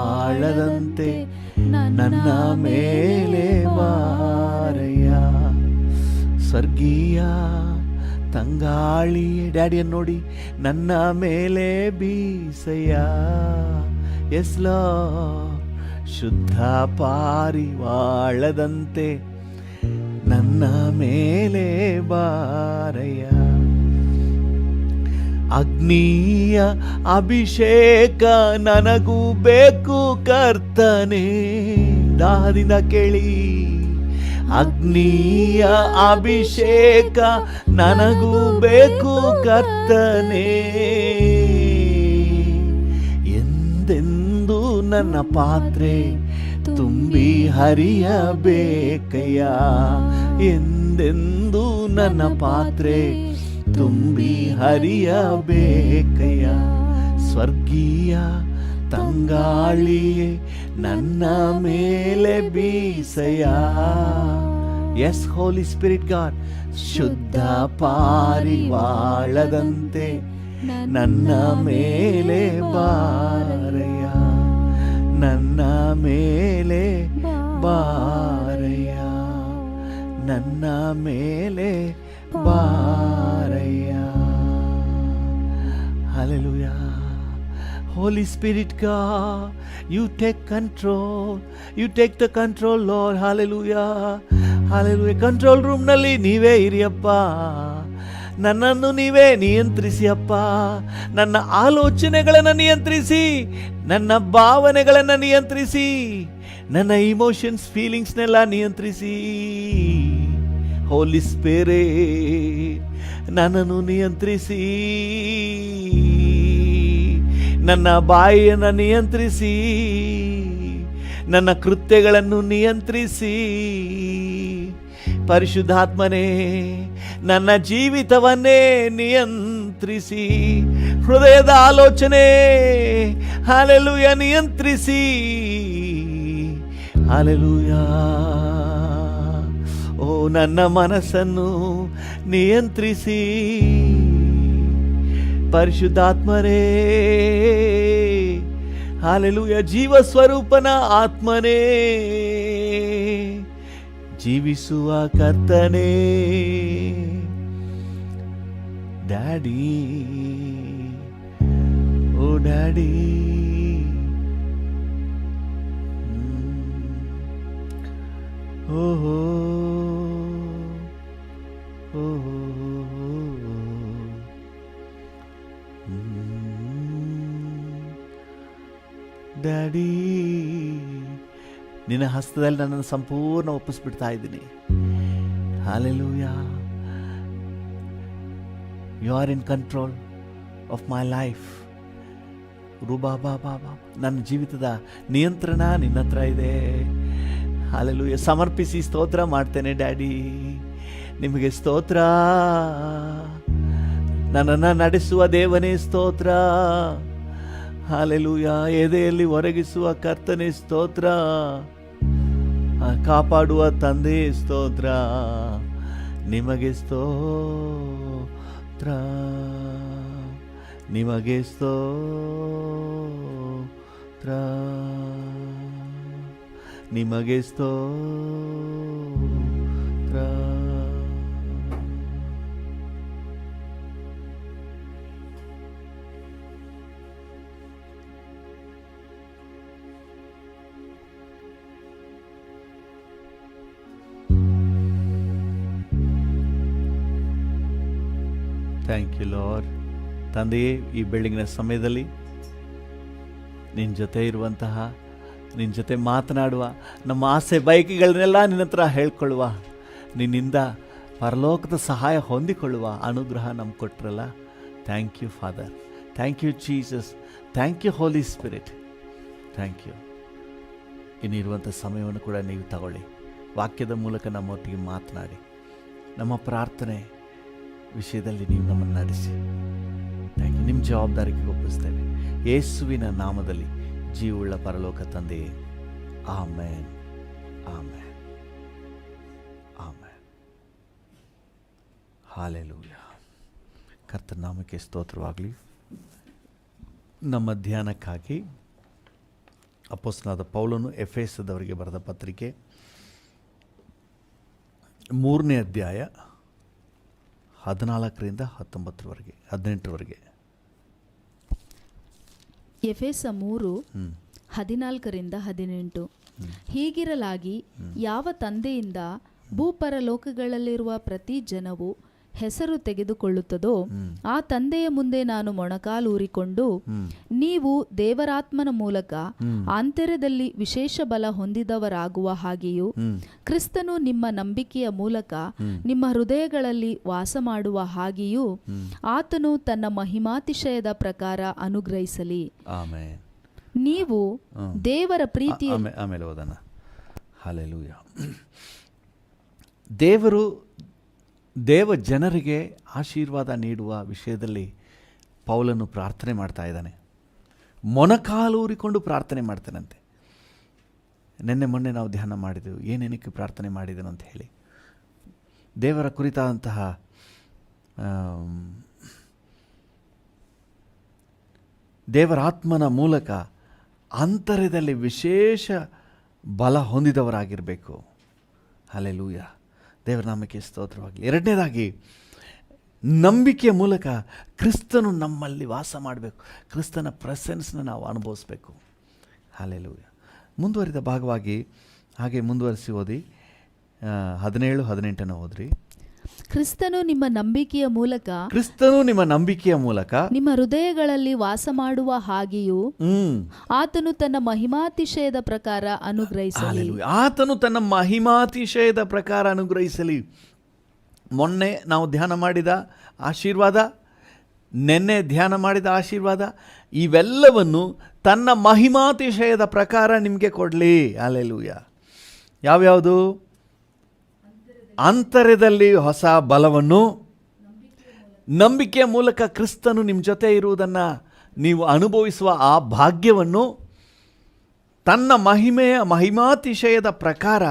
ನನ್ನ ಮೇಲೆ ಬಾರಯ್ಯ. ಸ್ವರ್ಗೀಯ ತಂಗಾಳಿಯೇ, ಡ್ಯಾಡಿಯನ್ನು ನೋಡಿ, ನನ್ನ ಮೇಲೆ ಬೀಸಯ್ಯ. ಎಸ್ ಲಾರ್ಡ್, ಶುದ್ಧ ಪಾರಿವಾಳದಂತೆ ನನ್ನ ಮೇಲೆ ಬಾರಯ್ಯ. ಅಗ್ನಿಯ ಅಭಿಷೇಕ ನನಗೂ ಬೇಕು ಕರ್ತನೇ. ದಾಹದಿಂದ ಕೇಳಿ, ಅಗ್ನಿಯ ಅಭಿಷೇಕ ನನಗೂ ಬೇಕು ಕರ್ತನೇ. ಎಂದೆಂದು ನನ್ನ ಪಾತ್ರೆ ತುಂಬಿ ಹರಿಯಬೇಕಯ್ಯ. ಎಂದೆಂದು ನನ್ನ ಪಾತ್ರೆ ತುಂಬಿ ಹರಿಯಬೇಕಯ್ಯ. ಸ್ವರ್ಗೀಯ ತಂಗಾಳಿಯೇ ನನ್ನ ಮೇಲೆ ಬೀಸಯ್ಯ. ಎಸ್ ಹೋಲಿ ಸ್ಪಿರಿಟ್ ಗಾಡ್, ಶುದ್ಧ ಪಾರಿವಾಳದಂತೆ ನನ್ನ ಮೇಲೆ ಬಾರಯ್ಯ. ನನ್ನ ಮೇಲೆ ಬಾರಯ್ಯ. ನನ್ನ ಮೇಲೆ ಬಾರಯ್ಯ. Hallelujah. Holy Spirit God, you take control. You take the control, Lord. Hallelujah. Hallelujah. Control ರೂಮ್ನಲ್ಲಿ ನೀವೇ ಇರಿಯಪ್ಪ. ನನ್ನನ್ನು ನೀವೇ ನಿಯಂತ್ರಿಸಿ ಅಪ್ಪ. ನನ್ನ ಆಲೋಚನೆಗಳನ್ನು ನಿಯಂತ್ರಿಸಿ, ನನ್ನ ಭಾವನೆಗಳನ್ನು ನಿಯಂತ್ರಿಸಿ, ನನ್ನ ಇಮೋಷನ್ಸ್ ಫೀಲಿಂಗ್ಸ್ನೆಲ್ಲ ನಿಯಂತ್ರಿಸಿ. ಹೋಲಿ ಸ್ಪಿರಿಟ್, ನನ್ನನ್ನು ನಿಯಂತ್ರಿಸಿ, ನನ್ನ ಬಾಯಿಯನ್ನು ನಿಯಂತ್ರಿಸಿ, ನನ್ನ ಕೃತ್ಯಗಳನ್ನು ನಿಯಂತ್ರಿಸಿ. ಪರಿಶುದ್ಧಾತ್ಮನೇ, ನನ್ನ ಜೀವಿತವನ್ನೇ ನಿಯಂತ್ರಿಸಿ. ಹೃದಯದ ಆಲೋಚನೆ ಹಲ್ಲೆಲೂಯ ನಿಯಂತ್ರಿಸಿ. ಹಲ್ಲೆಲೂಯ. ಓ ನನ್ನ ಮನಸ್ಸನ್ನು ನಿಯಂತ್ರಿಸಿ. ಪರಿಶುದ್ಧಾತ್ಮರೇ, ಹಲ್ಲೆಲೂಯ. ಜೀವ ಸ್ವರೂಪನ ಆತ್ಮನೇ, ಜೀವಿಸುವ ಕರ್ತನೇ, ಡ್ಯಾಡಿ, ಓ ಡ್ಯಾಡಿ. ಓಹೋ ಓಹೋ ಡ್ಯಾಡಿ, ನಿನ್ನ ಹಸ್ತದಲ್ಲಿ ನನ್ನನ್ನು ಸಂಪೂರ್ಣ ಒಪ್ಪಿಸ್ಬಿಡ್ತಾ ಇದ್ದೀನಿ. Hallelujah. You are in control of my life. ರೂಬಾಬಾಬಾ, ನನ್ನ ಜೀವಿತದ ನಿಯಂತ್ರಣ ನಿನ್ನ ಹತ್ರ ಇದೆ. ಹಲ್ಲೆಲೂಯಾ. ಸಮರ್ಪಿಸಿ ಸ್ತೋತ್ರ ಮಾಡ್ತೇನೆ ಡ್ಯಾಡಿ. ನಿಮಗೆ ಸ್ತೋತ್ರ. ನನ್ನನ್ನು ನಡೆಸುವ ದೇವನೇ ಸ್ತೋತ್ರ. ಹಲ್ಲೆಲೂಯಾ. ಎದೆಯಲ್ಲಿ ಒರಗಿಸುವ ಕರ್ತನೇ ಸ್ತೋತ್ರ. ಕಾಪಾಡುವ ತಂದೆ ಸ್ತೋತ್ರ. ನಿಮಗೆ ಸ್ತೋತ್ರ, ನಿಮಗೆ ಸ್ತೋತ್ರ, ನಿಮಗೆ ಸ್ತೋತ್ರ. Thank you Lord. ತಂದೆಯೇ, ಈ ಬೆಳಗಿನ ಸಮಯದಲ್ಲಿ ನಿನ್ನ ಜೊತೆ ಇರುವಂತಹ ನಿನ್ನ ಜೊತೆ ಮಾತನಾಡುವ, ನಮ್ಮ ಆಸೆ ಬಯಕೆಗಳನ್ನೆಲ್ಲ ನಿನ್ನ ಹತ್ರ ಹೇಳ್ಕೊಳ್ಳುವ, ನಿನ್ನಿಂದ ಪರಲೋಕದ ಸಹಾಯ ಹೊಂದಿಕೊಳ್ಳುವ ಅನುಗ್ರಹ ನಮ್ಗೆ ಕೊಟ್ರಲ್ಲ. Thank you father, thank you Jesus, thank you holy spirit, thank you. ಇನ್ನಿರುವಂಥ ಸಮಯವನ್ನು ಕೂಡ ನೀವು ತಗೊಳ್ಳಿ, ವಾಕ್ಯದ ಮೂಲಕ ನಮ್ಮೊಟ್ಟಿಗೆ ಮಾತನಾಡಿ, ನಮ್ಮ ಪ್ರಾರ್ಥನೆ ವಿಷಯದಲ್ಲಿ ನೀವು ನಮ್ಮನ್ನು ನಡೆಸಿ. Thank you. ನಿಮ್ಮ ಜವಾಬ್ದಾರಿಗೆ ಒಪ್ಪಿಸ್ತೇವೆ ಯೇಸುವಿನ ನಾಮದಲ್ಲಿ, ಜೀವವುಳ್ಳ ಪರಲೋಕ ತಂದೆಯೇ. Amen, amen, amen. ಹಾಲೆಲೂಯ. ಕರ್ತನ ನಾಮಕ್ಕೆ ಸ್ತೋತ್ರವಾಗಲಿ. ನಮ್ಮ ಧ್ಯಾನಕ್ಕಾಗಿ ಅಪೊಸ್ತಲನಾದ ಪೌಲನು ಎಫೆಸದವರಿಗೆ ಬರೆದ ಪತ್ರಿಕೆ 3ನೇ ಅಧ್ಯಾಯ 14ರಿಂದ 19ರವರೆಗೆ 18ರವರೆಗೆ. ಎಫೆಸ 3:14-18. ಹೀಗಿರಲಾಗಿ ಯಾವ ತಂದೆಯಿಂದ ಭೂಪರಲೋಕಗಳಲ್ಲಿರುವ ಪ್ರತಿ ಜನವು ಹೆಸರು ತೆಗೆದುಕೊಳ್ಳುತ್ತದೋ ಆ ತಂದೆಯ ಮುಂದೆ ನಾನು ಮೊಣಕಾಲೂರಿಕೊಂಡು, ನೀವು ದೇವರಾತ್ಮನ ಮೂಲಕ ಆಂತರ್ಯದಲ್ಲಿ ವಿಶೇಷ ಬಲ ಹೊಂದಿದವರಾಗುವ ಹಾಗೆಯೂ ಕ್ರಿಸ್ತನು ನಿಮ್ಮ ನಂಬಿಕೆಯ ಮೂಲಕ ನಿಮ್ಮ ಹೃದಯಗಳಲ್ಲಿ ವಾಸ ಮಾಡುವ ಹಾಗೆಯೂ ಆತನು ತನ್ನ ಮಹಿಮಾತಿಶಯದ ಪ್ರಕಾರ ಅನುಗ್ರಹಿಸಲಿ. ನೀವು ದೇವರ ಪ್ರೀತಿಯ ಆಮೇಲೆ ಓದೋಣ. ಹಲ್ಲೆಲೂಯಾ. ದೇವರು ದೇವ ಜನರಿಗೆ ಆಶೀರ್ವಾದ ನೀಡುವ ವಿಷಯದಲ್ಲಿ ಪೌಲನು ಪ್ರಾರ್ಥನೆ ಮಾಡ್ತಾ ಇದ್ದಾನೆ. ಮೊಣಕಾಲೂರಿಕೊಂಡು ಪ್ರಾರ್ಥನೆ ಮಾಡ್ತಾನಂತೆ. ಮೊನ್ನೆ ನಾವು ಧ್ಯಾನ ಮಾಡಿದೆವು, ಏನೇನಕ್ಕೆ ಪ್ರಾರ್ಥನೆ ಮಾಡಿದನು ಅಂತ ಹೇಳಿ. ದೇವರ ಕುರಿತಾದಂತಹ ದೇವರಾತ್ಮನ ಮೂಲಕ ಅಂತರ್ಯದಲ್ಲಿ ವಿಶೇಷ ಬಲ ಹೊಂದಿದವರಾಗಿರಬೇಕು. ಹಲ್ಲೆಲೂಯಾ. ದೇವರ ನಾಮಕ್ಕೆ ಸ್ತೋತ್ರವಾಗಲಿ. ಎರಡನೇದಾಗಿ, ನಂಬಿಕೆಯ ಮೂಲಕ ಕ್ರಿಸ್ತನು ನಮ್ಮಲ್ಲಿ ವಾಸ ಮಾಡಬೇಕು. ಕ್ರಿಸ್ತನ ಪ್ರೆಸೆನ್ಸ್ನ ನಾವು ಅನುಭವಿಸ್ಬೇಕು. ಹಲ್ಲೆಲೂಯಾ. ಮುಂದುವರಿದ ಭಾಗವಾಗಿ ಹಾಗೆ ಮುಂದುವರಿಸಿ ಓದಿ. 17-18 ಓದ್ರಿ. ಕ್ರಿಸ್ತನು ನಿಮ್ಮ ನಂಬಿಕೆಯ ಮೂಲಕ ನಿಮ್ಮ ಹೃದಯಗಳಲ್ಲಿ ವಾಸ ಮಾಡುವ ಹಾಗೆಯೂ ಆತನು ತನ್ನ ಮಹಿಮಾತಿಶಯದ ಪ್ರಕಾರ ಅನುಗ್ರಹಿಸಲಿ. ಆತನು ತನ್ನ ಮಹಿಮಾತಿಶಯದ ಪ್ರಕಾರ ಅನುಗ್ರಹಿಸಲಿ. ಮೊನ್ನೆ ನಾವು ಧ್ಯಾನ ಮಾಡಿದ ಆಶೀರ್ವಾದ, ನೆನ್ನೆ ಧ್ಯಾನ ಮಾಡಿದ ಆಶೀರ್ವಾದ, ಇವೆಲ್ಲವನ್ನು ತನ್ನ ಮಹಿಮಾತಿಶಯದ ಪ್ರಕಾರ ನಿಮಗೆ ಕೊಡಲಿ. ಹಲ್ಲೆಲೂಯಾ. ಯಾವ್ಯಾವುದು? ಅಂತರ್ಯದಲ್ಲಿ ಹೊಸ ಬಲವನ್ನು, ನಂಬಿಕೆಯ ಮೂಲಕ ಕ್ರಿಸ್ತನು ನಿಮ್ಮ ಜೊತೆ ಇರುವುದನ್ನು ನೀವು ಅನುಭವಿಸುವ ಆ ಭಾಗ್ಯವನ್ನು ತನ್ನ ಮಹಿಮಾತಿಶಯದ ಪ್ರಕಾರ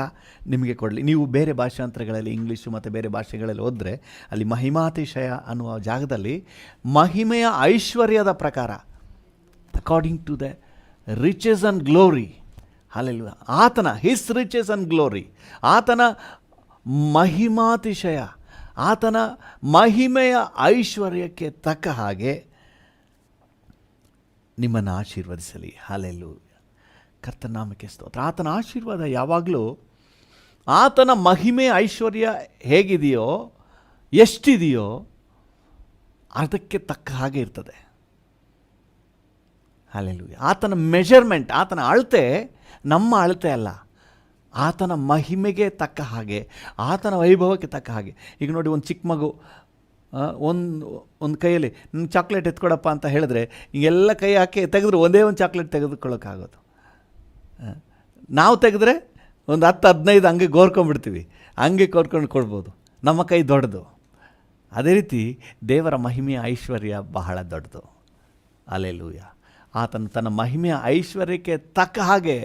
ನಿಮಗೆ ಕೊಡಲಿ. ನೀವು ಬೇರೆ ಭಾಷಾಂತರಗಳಲ್ಲಿ, ಇಂಗ್ಲೀಷು ಮತ್ತು ಬೇರೆ ಭಾಷೆಗಳಲ್ಲಿ ಓದಿದ್ರೆ ಅಲ್ಲಿ ಮಹಿಮಾತಿಶಯ ಅನ್ನುವ ಜಾಗದಲ್ಲಿ ಮಹಿಮೆಯ ಐಶ್ವರ್ಯದ ಪ್ರಕಾರ, according to the riches and glory. Hallelujah. ಆತನ ಹಿಸ್ ರಿಚಸ್ ಆ್ಯಂಡ್ ಗ್ಲೋರಿ, ಆತನ ಮಹಿಮಾತಿಶಯ, ಆತನ ಮಹಿಮೆಯ ಐಶ್ವರ್ಯಕ್ಕೆ ತಕ್ಕ ಹಾಗೆ ನಿಮ್ಮನ್ನು ಆಶೀರ್ವದಿಸಲಿ. ಹಲ್ಲೆಲೂಯಾ. ಕರ್ತನ ನಾಮಕ್ಕೆ ಸ್ತೋತ್ರ. ಆತನ ಆಶೀರ್ವಾದ ಯಾವಾಗಲೂ ಆತನ ಮಹಿಮೆಯ ಐಶ್ವರ್ಯ ಹೇಗಿದೆಯೋ, ಎಷ್ಟಿದೆಯೋ ಅದಕ್ಕೆ ತಕ್ಕ ಹಾಗೆ ಇರ್ತದೆ. ಹಲ್ಲೆಲೂಯಾ. ಆತನ ಮೆಜರ್ಮೆಂಟ್, ಆತನ ಅಳತೆ ನಮ್ಮ ಅಳತೆ ಅಲ್ಲ. ಆತನ ಮಹಿಮೆಗೆ ತಕ್ಕ ಹಾಗೆ, ಆತನ ವೈಭವಕ್ಕೆ ತಕ್ಕ ಹಾಗೆ. ಈಗ ನೋಡಿ, ಒಂದು ಚಿಕ್ಕ ಮಗು ಒಂದು ಕೈಯಲ್ಲಿ ನನಗೆ ಚಾಕ್ಲೇಟ್ ಎತ್ಕೊಡಪ್ಪ ಅಂತ ಹೇಳಿದ್ರೆ ಹಿಂಗೆಲ್ಲ ಕೈ ಹಾಕಿ ತೆಗೆದ್ರೆ ಒಂದೇ ಒಂದು ಚಾಕ್ಲೇಟ್ ತೆಗೆದುಕೊಳ್ಳೋಕ್ಕಾಗೋದು. ನಾವು ತೆಗೆದ್ರೆ ಒಂದು 10-15 ಹಂಗೆ ಗೋರ್ಕೊಂಡ್ಬಿಡ್ತೀವಿ, ಹಂಗೆ ಕೋರ್ಕೊಂಡು ಕೊಡ್ಬೋದು. ನಮ್ಮ ಕೈ ದೊಡ್ಡದು. ಅದೇ ರೀತಿ ದೇವರ ಮಹಿಮೆಯ ಐಶ್ವರ್ಯ ಬಹಳ ದೊಡ್ಡದು. ಹಲ್ಲೆಲೂಯಾ. ಆತನು ತನ್ನ ಮಹಿಮೆಯ ಐಶ್ವರ್ಯಕ್ಕೆ ತಕ್ಕ ಹಾಗೆ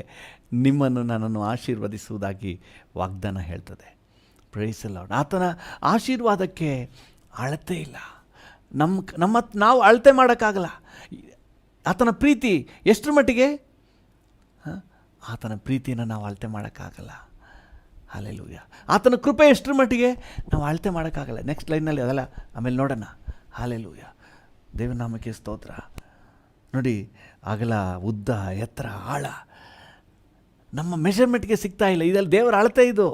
ನಿಮ್ಮನ್ನು ನನ್ನನ್ನು ಆಶೀರ್ವದಿಸುವುದಾಗಿ ವಾಗ್ದಾನ ಹೇಳ್ತದೆ. Praise the lord. ಆತನ ಆಶೀರ್ವಾದಕ್ಕೆ ಅಳತೆ ಇಲ್ಲ. ನಾವು ಅಳತೆ ಮಾಡೋಕ್ಕಾಗಲ್ಲ. ಆತನ ಪ್ರೀತಿ ಎಷ್ಟರ ಮಟ್ಟಿಗೆ, ಆತನ ಪ್ರೀತಿಯನ್ನು ನಾವು ಅಳತೆ ಮಾಡೋಕ್ಕಾಗಲ್ಲ. ಹಲ್ಲೆಲೂಯಾ. ಆತನ ಕೃಪೆ ಎಷ್ಟರ ಮಟ್ಟಿಗೆ ನಾವು ಅಳತೆ ಮಾಡೋಕ್ಕಾಗಲ್ಲ. ನೆಕ್ಸ್ಟ್ ಲೈನಲ್ಲಿ ಅದೆಲ್ಲ ಆಮೇಲೆ ನೋಡೋಣ. ಹಲ್ಲೆಲೂಯಾ. ದೇವನಾಮಕ್ಕೆ ಸ್ತೋತ್ರ. ನೋಡಿ, ಅಗಲ, ಉದ್ದ, ಎತ್ತರ, ಆಳ ನಮ್ಮ ಮೆಷರ್ಮೆಂಟ್ಗೆ ಸಿಗ್ತಾ ಇಲ್ಲ. ಇದರಲ್ಲಿ ದೇವರ ಅಳತೆ ಇದು.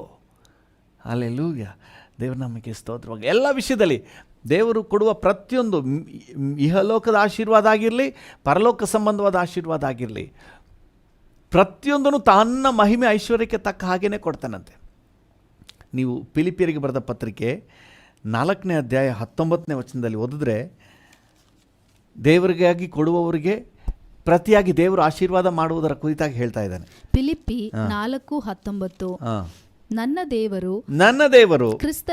ಹಲ್ಲೆಲೂಯಾ. ದೇವನಾಮಕ್ಕೆ ಸ್ತೋತ್ರವಾಗಿ. ಎಲ್ಲ ವಿಷಯದಲ್ಲಿ ದೇವರು ಕೊಡುವ ಪ್ರತಿಯೊಂದು ಇಹಲೋಕದ ಆಶೀರ್ವಾದ ಆಗಿರಲಿ, ಪರಲೋಕ ಸಂಬಂಧವಾದ ಆಶೀರ್ವಾದ ಆಗಿರಲಿ, ಪ್ರತಿಯೊಂದನ್ನು ತನ್ನ ಮಹಿಮೆ ಐಶ್ವರ್ಯಕ್ಕೆ ತಕ್ಕ ಹಾಗೇ ಕೊಡ್ತಾನಂತೆ. ನೀವು ಫಿಲಿಪಿಯರಿಗೆ ಬರೆದ ಪತ್ರಿಕೆ 4ನೇ ಅಧ್ಯಾಯ 19ನೇ ವಚನದಲ್ಲಿ ಓದಿದ್ರೆ, ದೇವರಿಗಾಗಿ ಕೊಡುವವರಿಗೆ ಪ್ರತಿಯಾಗಿ ದೇವರು ಆಶೀರ್ವಾದ ಮಾಡುವುದರ ಕುರಿತಾಗಿ ಹೇಳ್ತಾ ಇದ್ದಾನೆ. ಫಿಲಿಪ್ಪಿ 4:19 ನನ್ನ ದೇವರು ಕ್ರಿಸ್ತ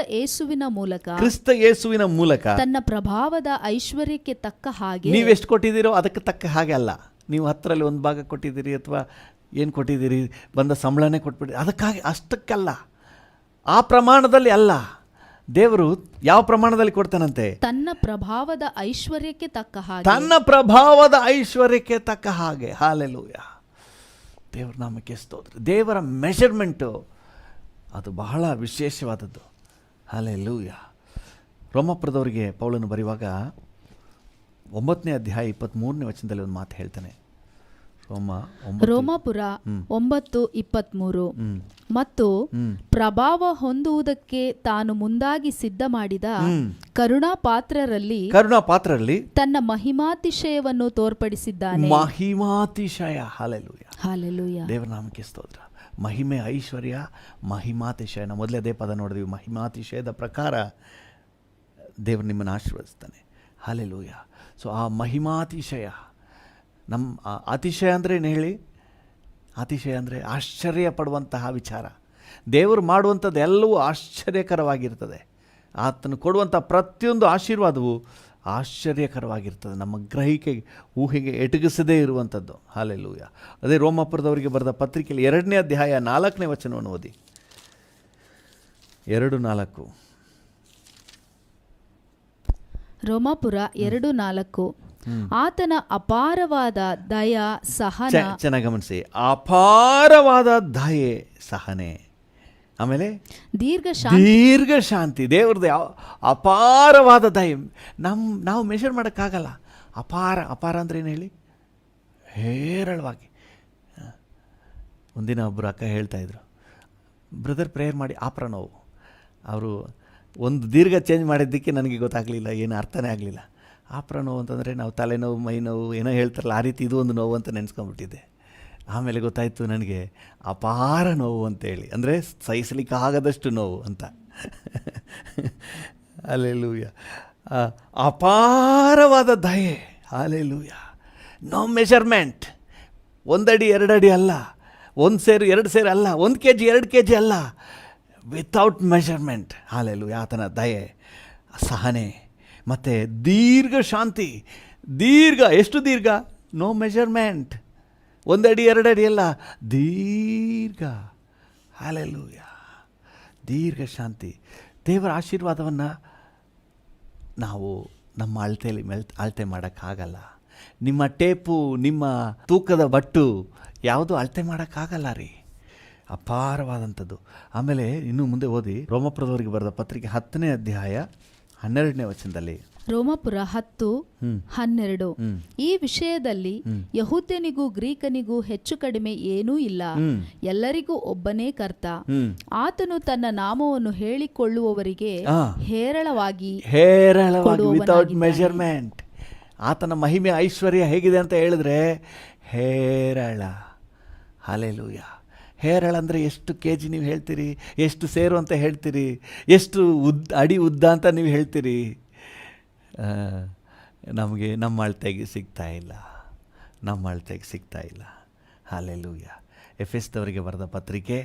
ಯೇಸುವಿನ ಮೂಲಕ ತನ್ನ ಪ್ರಭಾವದ ಐಶ್ವರ್ಯಕ್ಕೆ ತಕ್ಕ ಹಾಗೆ. ನೀವೆಷ್ಟು ಕೊಟ್ಟಿದ್ದೀರೋ ಅದಕ್ಕೆ ತಕ್ಕ ಹಾಗೆ ಅಲ್ಲ. ನೀವು 10ರಲ್ಲಿ 1 ಭಾಗ ಕೊಟ್ಟಿದ್ದೀರಿ ಅಥವಾ ಏನು ಕೊಟ್ಟಿದ್ದೀರಿ, ಬಂದ ಸಂಬಳನೇ ಕೊಟ್ಬಿಡಿ, ಅದಕ್ಕಾಗಿ ಅಷ್ಟಕ್ಕಲ್ಲ, ಆ ಪ್ರಮಾಣದಲ್ಲಿ ಅಲ್ಲ. ದೇವರು ಯಾವ ಪ್ರಮಾಣದಲ್ಲಿ ಕೊಡ್ತಾನಂತೆ? ತನ್ನ ಪ್ರಭಾವದ ಐಶ್ವರ್ಯಕ್ಕೆ ತಕ್ಕ ಹಾಗೆ. ಹಾಲೆಲೂಯಾ, ದೇವರ ನಾಮಕ್ಕೆ ಸ್ತೋತ್ರ. ದೇವರ ಮೆಷರ್ಮೆಂಟು ಅದು ಬಹಳ ವಿಶೇಷವಾದದ್ದು. ಹಾಲೆಲೂಯಾ. ರೋಮಾಪುರದವರಿಗೆ ಪೌಲನು ಬರೆಯುವಾಗ 9ನೇ ಅಧ್ಯಾಯ 23ನೇ ವಚನದಲ್ಲಿ ಒಂದು ಮಾತು ಹೇಳ್ತಾನೆ. ರೋಮಾಪುರ 9:23 ಮತ್ತು ಪ್ರಭಾವ ಹೊಂದುವುದಕ್ಕೆ ತಾನು ಮುಂದಾಗಿ ಸಿದ್ಧ ಮಾಡಿದ ಕರುಣಾಪಾತ್ರರಲ್ಲಿ ತನ್ನ ಮಹಿಮಾತಿಶಯವನ್ನು ತೋರ್ಪಡಿಸಿದ್ದಾನೆ. ಮಹಿಮಾತಿಶಯ. Hallelujah, hallelujah. ದೇವರ ನಾಮಕ್ಕೆ ಸ್ತೋತ್ರ. ಮಹಿಮೆ, ಐಶ್ವರ್ಯ, ಮಹಿಮಾತಿಶಯ. ನಾವು ಮೊದಲೇ ಅದೇ ಪದ ನೋಡಿದ್ವಿ. ಮಹಿಮಾತಿಶಯದ ಪ್ರಕಾರ ದೇವರು ನಿಮ್ಮನ್ನು ಆಶೀರ್ವದಿಸ್ತಾನೆ. ಹಾಲೆಲೂಯಾ. ಸೊ ಆ ಮಹಿಮಾತಿಶಯ, ನಮ್ಮ ಅತಿಶಯ ಅಂದರೆ ಏನು ಹೇಳಿ? ಅತಿಶಯ ಅಂದರೆ ಆಶ್ಚರ್ಯ ಪಡುವಂತಹ ವಿಚಾರ. ದೇವರು ಮಾಡುವಂಥದ್ದು ಎಲ್ಲವೂ ಆಶ್ಚರ್ಯಕರವಾಗಿರ್ತದೆ. ಆತನು ಕೊಡುವಂಥ ಪ್ರತಿಯೊಂದು ಆಶೀರ್ವಾದವು ಆಶ್ಚರ್ಯಕರವಾಗಿರ್ತದೆ, ನಮ್ಮ ಗ್ರಹಿಕೆಗೆ, ಊಹೆಗೆ ಎಟಗಿಸದೇ ಇರುವಂಥದ್ದು. ಹಾಲೆಲೂಯಾ. ಅದೇ ರೋಮಾಪುರದವರಿಗೆ ಬರೆದ ಪತ್ರಿಕೆಯಲ್ಲಿ 2ನೇ ಅಧ್ಯಾಯ 4ನೇ ವಚನವನ್ನು ಓದಿ. 2:4. ರೋಮಾಪುರ 2:4. ಆತನ ಅಪಾರವಾದ ದಯ ಸಹನ. ಚೆನ್ನಾಗಿ ಗಮನಿಸಿ. ಅಪಾರವಾದ ದಯೆ ಸಹನೆ, ಆಮೇಲೆ ದೀರ್ಘ ಶಾಂತಿ. ದೇವ್ರದ್ದು ಅಪಾರವಾದ ದಯೆ ನಾವು ಮೆಷರ್ ಮಾಡೋಕ್ಕಾಗಲ್ಲ. ಅಪಾರ ಅಂದ್ರೆ ಏನು ಹೇಳಿ? ಹೇರಳವಾಗಿ. ಒಂದಿನ ಒಬ್ಬರು ಅಕ್ಕ ಹೇಳ್ತಾಯಿದ್ರು, ಬ್ರದರ್ ಪ್ರೇಯರ್ ಮಾಡಿ ಆಪ್ರ ನೋವು. ಅವರು ಒಂದು ದೀರ್ಘ ಚೇಂಜ್ ಮಾಡಿದ್ದಕ್ಕೆ ನನಗೆ ಗೊತ್ತಾಗಲಿಲ್ಲ, ಏನು ಅರ್ಥನೇ ಆಗಲಿಲ್ಲ. ಆಪ್ರ ನೋವು ಅಂತಂದರೆ ನಾವು ತಲೆನೋವು, ಮೈ ನೋವು ಏನೋ ಹೇಳ್ತಾರಲ್ಲ, ಆ ರೀತಿ ಇದು ಒಂದು ನೋವು ಅಂತ ನೆನೆಸ್ಕೊಂಡ್ಬಿಟ್ಟಿದ್ದೆ. ಆಮೇಲೆ ಗೊತ್ತಾಯಿತು ನನಗೆ ಅಪಾರ ನೋವು ಅಂತೇಳಿ, ಅಂದರೆ ಸಹಿಸಲಿಕ್ಕಾಗದಷ್ಟು ನೋವು ಅಂತ. ಹಾಲೆಲೂಯಾ. ಅಪಾರವಾದ ದಯೆ. ಹಾಲೆಲೂಯಾ. No measurement. 1 ಅಡಿ 2 ಅಡಿ ಅಲ್ಲ, 1 ಸೇರು 2 ಸೇರು ಅಲ್ಲ, 1 kg 2 kg ಅಲ್ಲ, ವಿತೌಟ್ ಮೆಷರ್ಮೆಂಟ್. ಹಾಲೆಲೂಯಾ. ಆತನ ದಯೆ, ಸಹನೆ ಮತ್ತು ದೀರ್ಘ ಶಾಂತಿ. ಎಷ್ಟು ದೀರ್ಘ? No measurement. 1 ಅಡಿ 2 ಅಡಿ ಅಲ್ಲ, ದೀರ್ಘ. ಹಾಲೆಲೂಯಾ. ದೀರ್ಘ ಶಾಂತಿ. ದೇವರ ಆಶೀರ್ವಾದವನ್ನು ನಾವು ನಮ್ಮ ಅಳತೆಯಲ್ಲಿ ಅಳತೆ ಮಾಡೋಕ್ಕಾಗಲ್ಲ. ನಿಮ್ಮ ಟೇಪು, ನಿಮ್ಮ ತೂಕದ ಬಟ್ಟು ಯಾವುದು ಅಳತೆ ಮಾಡೋಕ್ಕಾಗಲ್ಲ ರೀ. ಅಪಾರವಾದಂಥದ್ದು. ಆಮೇಲೆ ಇನ್ನು ಮುಂದೆ ಓದಿ ರೋಮಾಪುರದವರಿಗೆ ಬರೆದ ಪತ್ರಿಕೆ 10ನೇ ಅಧ್ಯಾಯ 12ನೇ ವಚನದಲ್ಲಿ. ರೋಮಾಪುರ 10:12. ಈ ವಿಷಯದಲ್ಲಿ ಯಹೂದ್ಯನಿಗೂ ಗ್ರೀಕನಿಗೂ ಹೆಚ್ಚು ಕಡಿಮೆ ಏನೂ ಇಲ್ಲ, ಎಲ್ಲರಿಗೂ ಒಬ್ಬನೇ ಕರ್ತ. ಆತನು ತನ್ನ ನಾಮವನ್ನು ಹೇಳಿಕೊಳ್ಳುವವರಿಗೆ ಹೇರಳವಾಗಿ ವಿತೌಟ್ ಮೆಷರ್ಮೆಂಟ್. ಆತನ ಮಹಿಮೆ ಐಶ್ವರ್ಯ ಹೇಗಿದೆ ಅಂತ ಹೇಳಿದ್ರೆ ಹೇರಳ. ಹಾಲೆಲೂಯಾ. ಹೇರಳ ಅಂದರೆ ಎಷ್ಟು kg ನೀವು ಹೇಳ್ತೀರಿ? ಎಷ್ಟು ಸೇರು ಅಂತ ಹೇಳ್ತೀರಿ? ಎಷ್ಟು ಅಡಿ ಉದ್ದ ಅಂತ ನೀವು ಹೇಳ್ತೀರಿ? ನಮಗೆ ನಮ್ಮ ಅಳತೆಗೆ ಸಿಗ್ತಾ ಇಲ್ಲ. ಹಾಲೆಲೂಯಾ. ಎಫೆಸದವರಿಗೆ ಬರೆದ ಪತ್ರಿಕೆ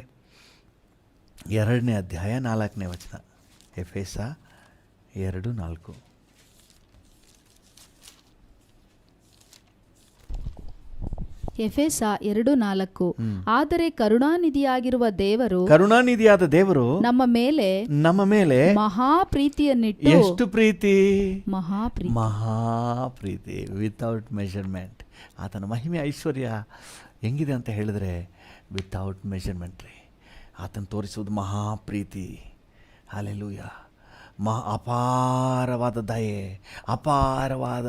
2ನೇ ಅಧ್ಯಾಯ 4ನೇ ವಚನ. ಎಫೆಸ 2:4. ಎಫೆಸ 2:4. ಆದರೆ ಕರುಣಾನಿಧಿಯಾದ ದೇವರು ನಮ್ಮ ಮೇಲೆ ಮಹಾಪ್ರೀತಿಯನ್ನಿಟ್ಟು. ಎಷ್ಟು ಪ್ರೀತಿ? ಮಹಾಪ್ರೀತಿ. Without measurement. ಆತನ ಮಹಿಮೆ ಐಶ್ವರ್ಯ ಹೆಂಗಿದೆ ಅಂತ ಹೇಳಿದ್ರೆ ವಿತೌಟ್ ಮೆಷರ್ಮೆಂಟ್ ರೀ. ಆತನ ತೋರಿಸುವುದು ಮಹಾಪ್ರೀತಿ. ಹಾಲೆಲೂಯಾ. ಅಪಾರವಾದ ದಯೆ, ಅಪಾರವಾದ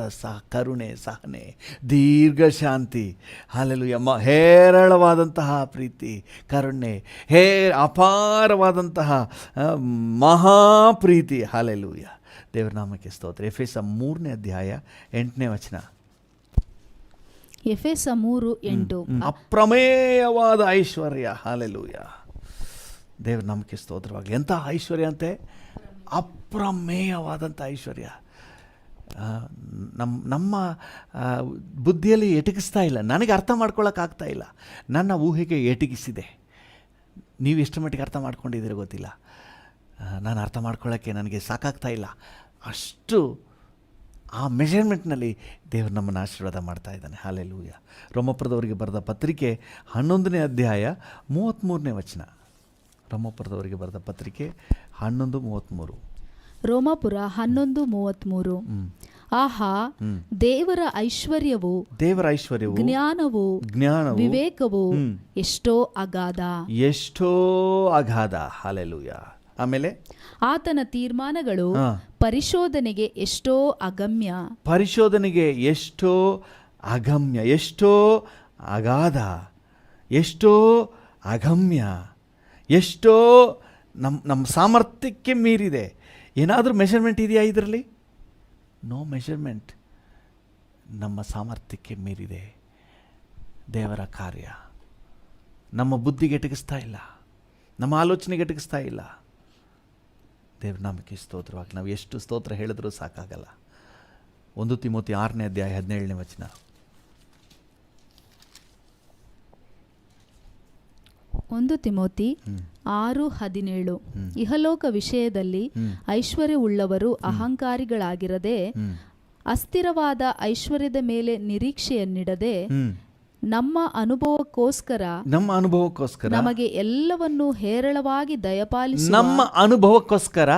ಕರುಣೆ, ಸಹನೆ, ದೀರ್ಘ ಶಾಂತಿ. ಹಾಲೆಲೂಯಾ. ಹೇರಳವಾದಂತಹ ಪ್ರೀತಿ, ಕರುಣೆ, ಅಪಾರವಾದಂತಹ ಮಹಾಪ್ರೀತಿ. ಹಾಲೆಲೂಯಾ. ದೇವರ ನಾಮಕ್ಕೆ ಸ್ತೋತ್ರ. ಎಫೆಸ 3ನೇ ಅಧ್ಯಾಯ 8ನೇ ವಚನ. ಎಫೆಸ 3:8. ಅಪ್ರಮೇಯವಾದ ಐಶ್ವರ್ಯ. ಹಾಲೆಲೂಯ. ದೇವ್ರ ನಮಗೆ ಸ್ತೋತ್ರವಾಗಲಿ. ಎಂಥ ಐಶ್ವರ್ಯ ಅಂತೆ? ಅಪ್ರಮೇಯವಾದಂಥ ಐಶ್ವರ್ಯ. ನಮ್ಮ ಬುದ್ಧಿಯಲ್ಲಿ ಎಟಕಿಸ್ತಾ ಇಲ್ಲ, ನನಗೆ ಅರ್ಥ ಮಾಡ್ಕೊಳ್ಳೋಕ್ಕಾಗ್ತಾ ಇಲ್ಲ. ನನ್ನ ಊಹೆಗೆ ಎಟಗಿಸಿದೆ. ನೀವು ಎಷ್ಟು ಮಟ್ಟಿಗೆ ಅರ್ಥ ಮಾಡ್ಕೊಂಡಿದ್ದೀರೋ ಗೊತ್ತಿಲ್ಲ. ನಾನು ಅರ್ಥ ಮಾಡ್ಕೊಳ್ಳೋಕ್ಕೆ ನನಗೆ ಸಾಕಾಗ್ತಾ ಇಲ್ಲ. ಅಷ್ಟು ಆ ಮೆಷರ್ಮೆಂಟ್ನಲ್ಲಿ ದೇವರು ನಮ್ಮನ್ನು ಆಶೀರ್ವಾದ ಮಾಡ್ತಾ ಇದ್ದಾನೆ. ಹಾಲೆಲೂಯ. ರೋಮಪುರದವರಿಗೆ ಬರೆದ ಪತ್ರಿಕೆ 11ನೇ ಅಧ್ಯಾಯ 33ನೇ ವಚನ. ರೋಮಪುರದವರಿಗೆ ಬರೆದ ಪತ್ರಿಕೆ 11:33. ರೋಮಾಪುರ 11:33. ಆಹಾ, ದೇವರ ಐಶ್ವರ್ಯವು ಜ್ಞಾನವು ವಿವೇಕವು ಎಷ್ಟೋ ಅಗಾಧ. ಹಾಲೆಲೂಯ. ಆಮೇಲೆ ಆತನ ತೀರ್ಮಾನಗಳು ಪರಿಶೋಧನೆಗೆ ಎಷ್ಟೋ ಅಗಮ್ಯ, ಎಷ್ಟೋ ಅಗಾಧ, ಎಷ್ಟೋ ಅಗಮ್ಯ, ಎಷ್ಟೋ ನಮ್ಮ ಸಾಮರ್ಥ್ಯಕ್ಕೆ ಮೀರಿದೆ. ಏನಾದರೂ ಮೆಷರ್ಮೆಂಟ್ ಇದೆಯಾ ಇದರಲ್ಲಿ? No measurement. ನಮ್ಮ ಸಾಮರ್ಥ್ಯಕ್ಕೆ ಮೀರಿದೆ ದೇವರ ಕಾರ್ಯ. ನಮ್ಮ ಬುದ್ಧಿಗೆ ಎಟಗಿಸ್ತಾ ಇಲ್ಲ, ನಮ್ಮ ಆಲೋಚನೆಗೆ ಎಟಗಿಸ್ತಾ ಇಲ್ಲ. ದೇವ್ರ ನಾಮಕ್ಕೆ ಸ್ತೋತ್ರವಾಗಿ. ನಾವು ಎಷ್ಟು ಸ್ತೋತ್ರ ಹೇಳಿದ್ರೂ ಸಾಕಾಗಲ್ಲ. 1 ತಿಮೋತಿ 6ನೇ ಅಧ್ಯಾಯ 17ನೇ ವಚನ. 1 ತಿಮೋತಿ 6:17. ಇಹಲೋಕ ವಿಷಯದಲ್ಲಿ ಐಶ್ವರ್ಯವುಳ್ಳವರು ಅಹಂಕಾರಿಗಳಾಗಿರದೆ, ಅಸ್ಥಿರವಾದ ಐಶ್ವರ್ಯದ ಮೇಲೆ ನಿರೀಕ್ಷೆಯನ್ನಿಡದೆ, ನಮ್ಮ ಅನುಭವಕ್ಕೋಸ್ಕರ ನಮಗೆ ಎಲ್ಲವನ್ನೂ ಹೇರಳವಾಗಿ ದಯಪಾಲಿಸುವ, ನಮ್ಮ ಅನುಭವಕ್ಕೋಸ್ಕರ